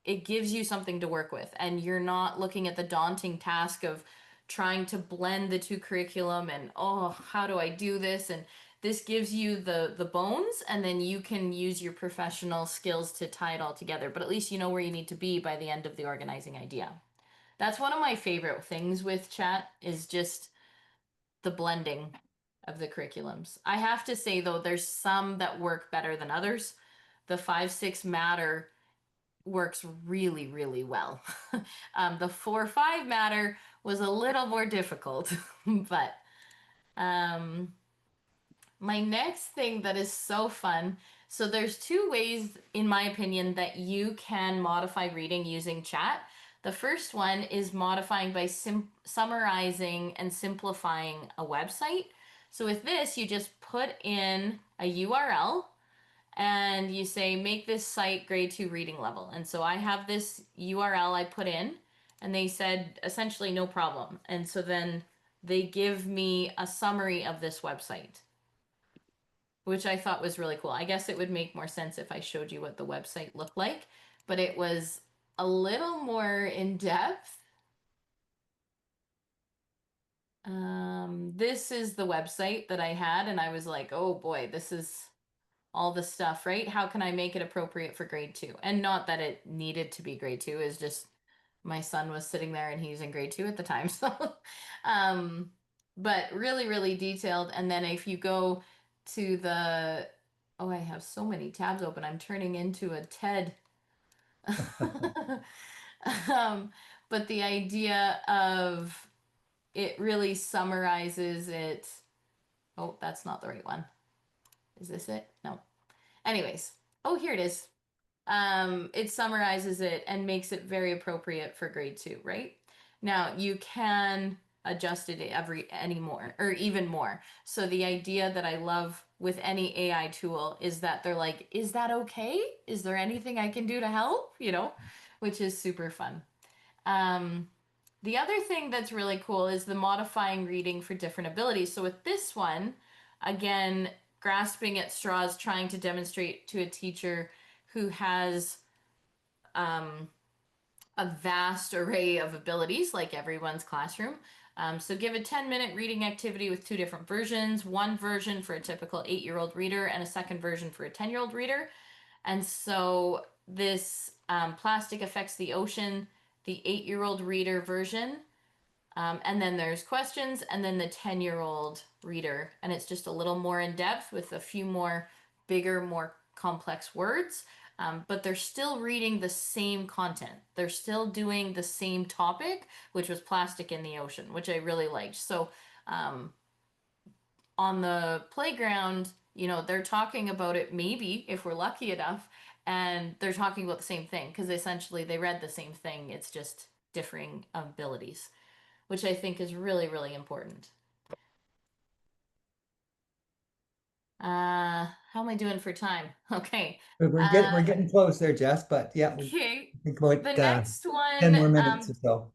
it gives you something to work with, and you're not looking at the daunting task of trying to blend the 2 curriculum and, oh, how do I do this? And this gives you the bones, and then you can use your professional skills to tie it all together. But at least you know where you need to be by the end of the organizing idea. That's one of my favorite things with chat, is just the blending of the curriculums. I have to say though, there's some that work better than others. The 5-6 Matter works really, really well. The 4-5 Matter was a little more difficult, but my next thing that is so fun. So there's 2 ways, in my opinion, that you can modify reading using chat. The first one is modifying by summarizing and simplifying a website. So with this, you just put in a URL and you say, make this site grade 2 reading level. And so I have this URL I put in, and they said essentially no problem. And so then they give me a summary of this website, which I thought was really cool. I guess it would make more sense if I showed you what the website looked like, but it was a little more in depth. This is the website that I had, and I was like, oh boy, this is all the stuff, right? How can I make it appropriate for grade 2? And not that it needed to be grade 2, is just my son was sitting there and he's in grade 2 at the time. So, but really, really detailed. And then if you go to the, oh, I have so many tabs open. I'm turning into a TED. But the idea of it really summarizes it. Oh, that's not the right one. Is this it? No. Anyways, oh, here it is. It summarizes it and makes it very appropriate for grade 2, right? Now you can adjust it any more or even more. So the idea that I love with any AI tool is that they're like, is that okay? Is there anything I can do to help? Which is super fun. The other thing that's really cool is the modifying reading for different abilities. So with this one, again, grasping at straws, trying to demonstrate to a teacher who has a vast array of abilities, like everyone's classroom. So give a 10-minute reading activity with 2 different versions, one version for a typical 8-year-old reader and a second version for a 10-year-old reader. And so this Plastic Affects the Ocean, the 8-year-old reader version, and then there's questions, and then the 10-year-old reader. And it's just a little more in depth with a few more bigger, more complex words. but they're still reading the same content. They're still doing the same topic, which was plastic in the ocean, which I really liked. So on the playground, you know, they're talking about it maybe if we're lucky enough, and they're talking about the same thing because essentially they read the same thing. It's just differing abilities, which I think is really, really important. How am I doing for time? Okay. We're getting close there, Jess, but yeah, we Okay. think The about next 10 one, more minutes or so.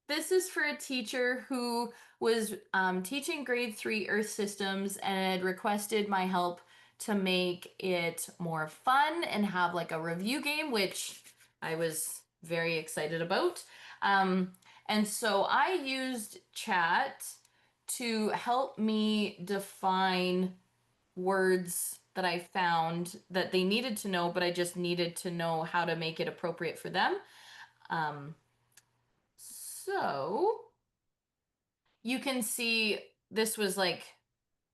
this is for a teacher who was teaching grade 3 Earth Systems and requested my help to make it more fun and have like a review game, which I was very excited about. And so I used chat to help me define words that I found that they needed to know, but I just needed to know how to make it appropriate for them. So you can see this was like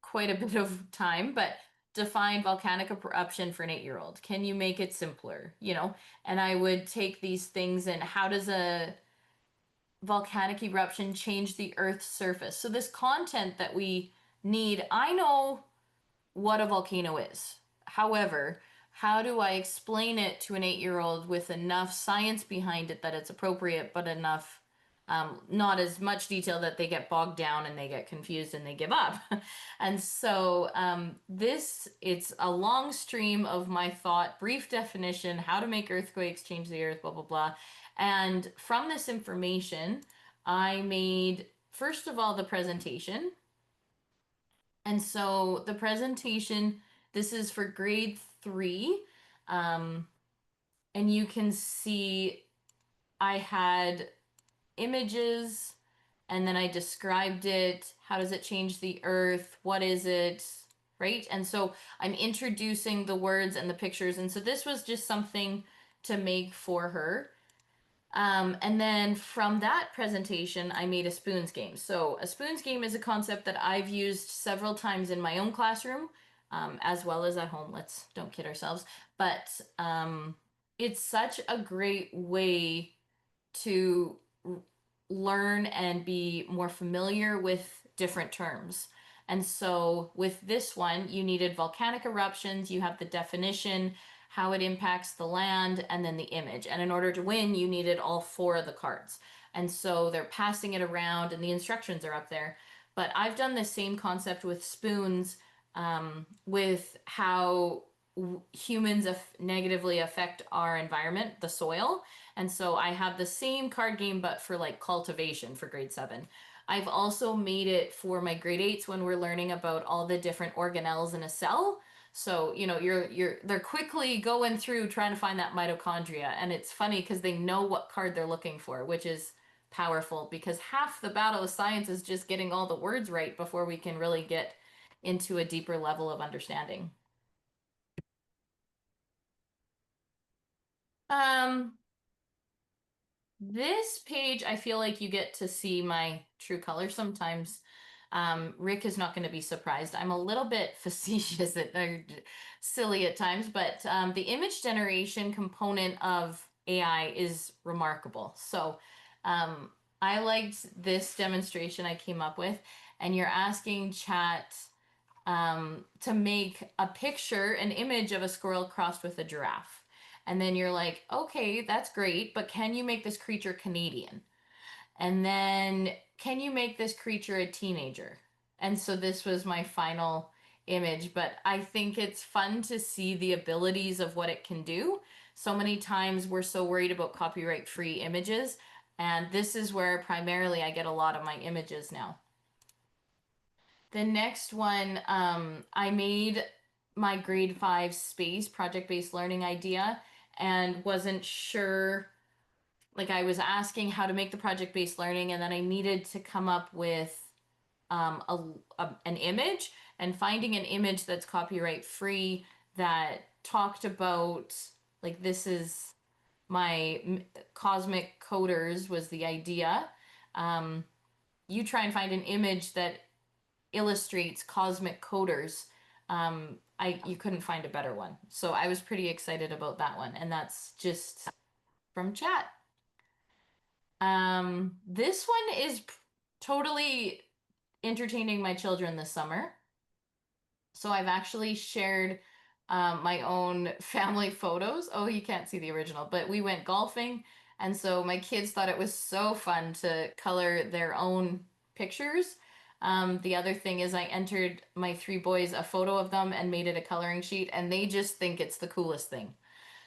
quite a bit of time, but define volcanic eruption for an 8-year-old. Can you make it simpler? You know, and I would take these things and how does a volcanic eruption change the Earth's surface? So this content that we need, I know what a volcano is. However, how do I explain it to an 8-year-old with enough science behind it that it's appropriate, but enough, not as much detail that they get bogged down and they get confused and they give up? And so it's a long stream of my thought, brief definition, how to make earthquakes change the earth, blah, blah, blah. And from this information, I made, first of all, the presentation. And so the presentation, this is for grade 3. And you can see I had images and then I described it. How does it change the earth? What is it? Right? And so I'm introducing the words and the pictures. And so this was just something to make for her. And then from that presentation, I made a spoons game. So a spoons game is a concept that I've used several times in my own classroom, as well as at home. Let's don't kid ourselves. But it's such a great way to learn and be more familiar with different terms. And so with this one, you needed volcanic eruptions, you have the definition, how it impacts the land, and then the image. And in order to win, you needed all 4 of the cards. And so they're passing it around and the instructions are up there. But I've done the same concept with spoons, with how humans negatively affect our environment, the soil. And so I have the same card game, but for like cultivation for grade 7. I've also made it for my grade 8s when we're learning about all the different organelles in a cell. So, you know, they're quickly going through trying to find that mitochondria. And it's funny because they know what card they're looking for, which is powerful because half the battle of science is just getting all the words right before we can really get into a deeper level of understanding. This page, I feel like you get to see my true color sometimes. Rick is not going to be surprised. I'm a little bit facetious or silly at times, but the image generation component of AI is remarkable. So I liked this demonstration I came up with, and you're asking chat to make a picture, an image of a squirrel crossed with a giraffe. And then you're like, okay, that's great, but can you make this creature Canadian? And then can you make this creature a teenager? And so this was my final image, but I think it's fun to see the abilities of what it can do. So many times we're so worried about copyright-free images, and this is where primarily I get a lot of my images now. The next one, I made my grade 5 space project-based learning idea and wasn't sure, like I was asking how to make the project-based learning, and then I needed to come up with an image, and finding an image that's copyright free that talked about, like, this is my cosmic coders was the idea. You try and find an image that illustrates cosmic coders you couldn't find a better one. So I was pretty excited about that one, and that's just from chat. This one is totally entertaining my children this summer. So I've actually shared my own family photos. Oh, you can't see the original, but we went golfing. And so my kids thought it was so fun to color their own pictures. The other thing is I entered my 3 boys a photo of them and made it a coloring sheet, and they just think it's the coolest thing.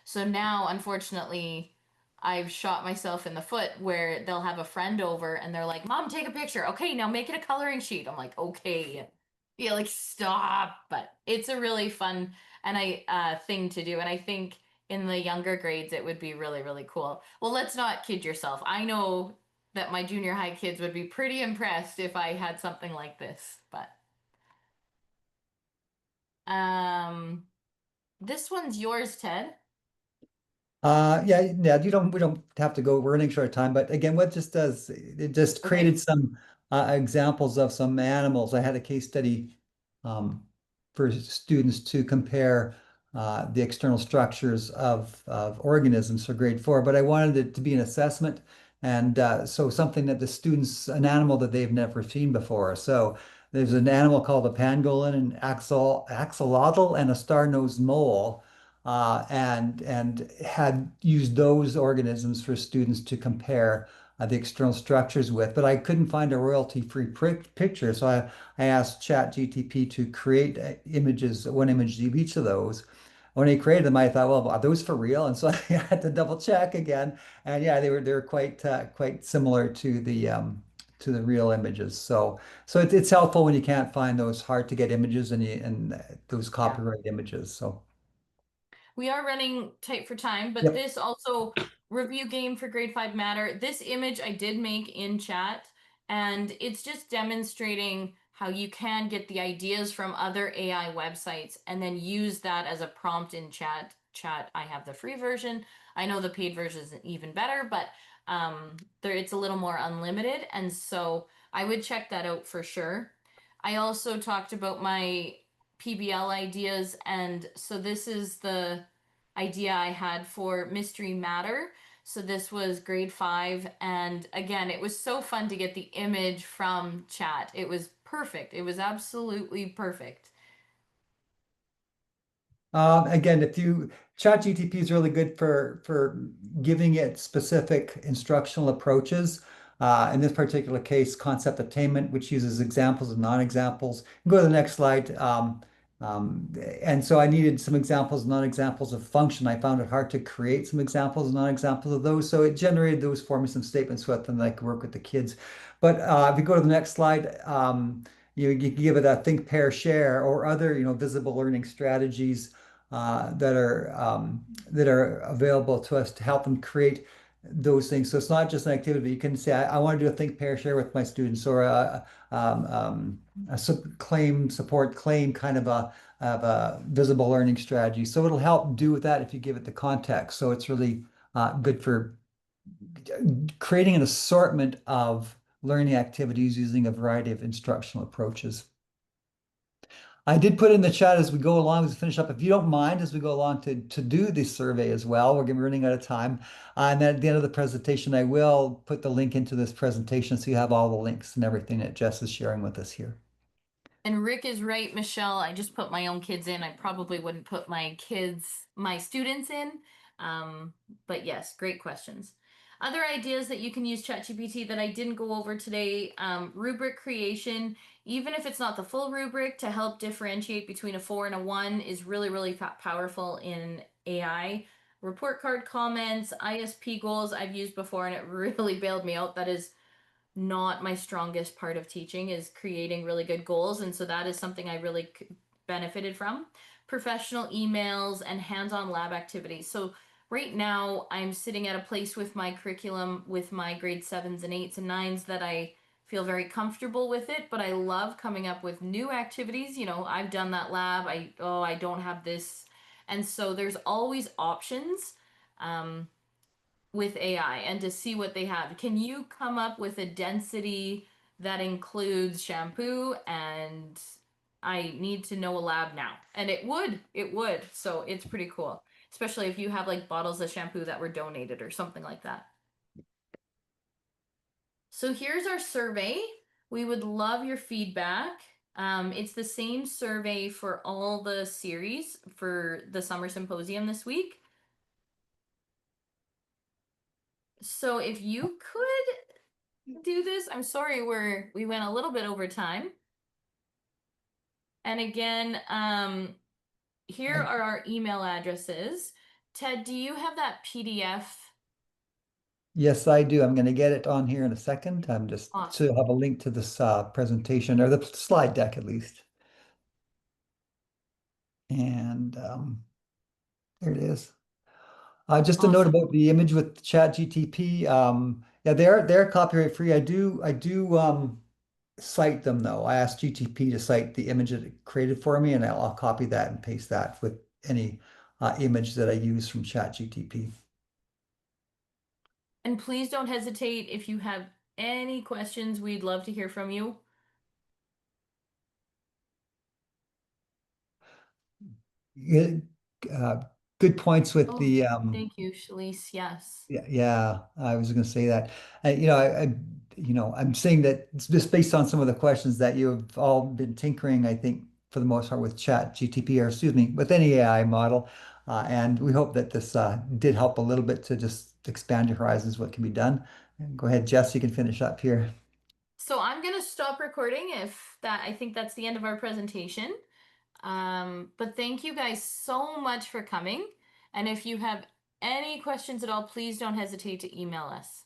So now, unfortunately, I've shot myself in the foot where they'll have a friend over and they're like, Mom, take a picture. Okay, now make it a coloring sheet. I'm like, okay. Yeah, like stop. But it's a really fun and I thing to do. And I think in the younger grades it would be really, really cool. Well, let's not kid yourself. I know that my junior high kids would be pretty impressed if I had something like this. But this one's yours, Ted. Yeah, we don't have to go, we're running short of time, but again, what this does, it just Okay. created some examples of some animals. I had a case study for students to compare the external structures of organisms for grade 4, but I wanted it to be an assessment. And so something that the students, an animal that they've never seen before. So there's an animal called a pangolin, an axolotl, and a star-nosed mole and had used those organisms for students to compare the external structures with. But I couldn't find a royalty-free picture, so I asked ChatGTP to create images, one image of each of those. When he created them, I thought, well, are those for real? And so I had to double check again. And yeah, they were quite similar to the real images. So it's helpful when you can't find those hard to get images and those copyright images. So. We are running tight for time, but Yep. this also review game for grade 5 matter. This image I did make in chat, and it's just demonstrating how you can get the ideas from other AI websites and then use that as a prompt in chat. I have the free version. I know the paid version is even better, but it's a little more unlimited, and so I would check that out for sure. I also talked about my PBL ideas, and so this is the idea I had for Mystery Matter. So this was grade 5, and again, it was so fun to get the image from chat. It was perfect. It was absolutely perfect. Again, if you ChatGTP is really good for giving it specific instructional approaches. In this particular case, concept attainment, which uses examples and non-examples. Go to the next slide. And so I needed some examples, non-examples of function. I found it hard to create some examples and non-examples of those. So it generated those for me, some statements with them that I could work with the kids. But if you go to the next slide, you can give it a think, pair, share, or other, visible learning strategies that are available to us to help them create those things. So it's not just an activity, but you can say, I want to do a think, pair, share with my students, or a support claim kind of a visible learning strategy. So it'll help do with that if you give it the context. So it's really good for creating an assortment of learning activities using a variety of instructional approaches. I did put in the chat as we go along, as we finish up, if you don't mind, as we go along to do this survey as well. We're running out of time. And then at the end of the presentation, I will put the link into this presentation so you have all the links and everything that Jess is sharing with us here. And Rick is right, Michelle. I just put my own kids in. I probably wouldn't put my students in. But yes, great questions. Other ideas that you can use ChatGPT that I didn't go over today, rubric creation, even if it's not the full rubric, to help differentiate between a 4 and a 1 is really, really powerful in AI. Report card comments, ISP goals I've used before, and it really bailed me out. That is not my strongest part of teaching, is creating really good goals, and so that is something I really benefited from. Professional emails and hands-on lab activities. So right now I'm sitting at a place with my curriculum with my grade 7s and 8s and 9s that I feel very comfortable with it, but I love coming up with new activities. I've done that lab, I don't have this, and so there's always options with AI and to see what they have. Can you come up with a density that includes shampoo and I need to know a lab now. And it would. So it's pretty cool, especially if you have like bottles of shampoo that were donated or something like that. So here's our survey. We would love your feedback. It's the same survey for all the series for the summer symposium this week. So if you could do this, I'm sorry we went a little bit over time. And again, here are our email addresses. Ted, do you have that PDF? Yes, I do. I'm going to get it on here in a second. I'm just Awesome. to have a link to this presentation or the slide deck at least. And there it is. Just a note Awesome. about the image with ChatGTP. Yeah, they're copyright free. I do cite them though. I asked GTP to cite the image that it created for me, and I'll copy that and paste that with any image that I use from ChatGTP. And please don't hesitate if you have any questions. We'd love to hear from you. Yeah, good points with Oh, the thank you, Shalise. Yes. yeah, I was going to say that. I'm saying that it's just based on some of the questions that you've all been tinkering, I think, for the most part with Chat GTP, or excuse me, with any AI model. And we hope that this did help a little bit to just expand your horizons, what can be done. And go ahead, Jess, you can finish up here. So I'm gonna stop recording I think that's the end of our presentation. But thank you guys so much for coming. And if you have any questions at all, please don't hesitate to email us.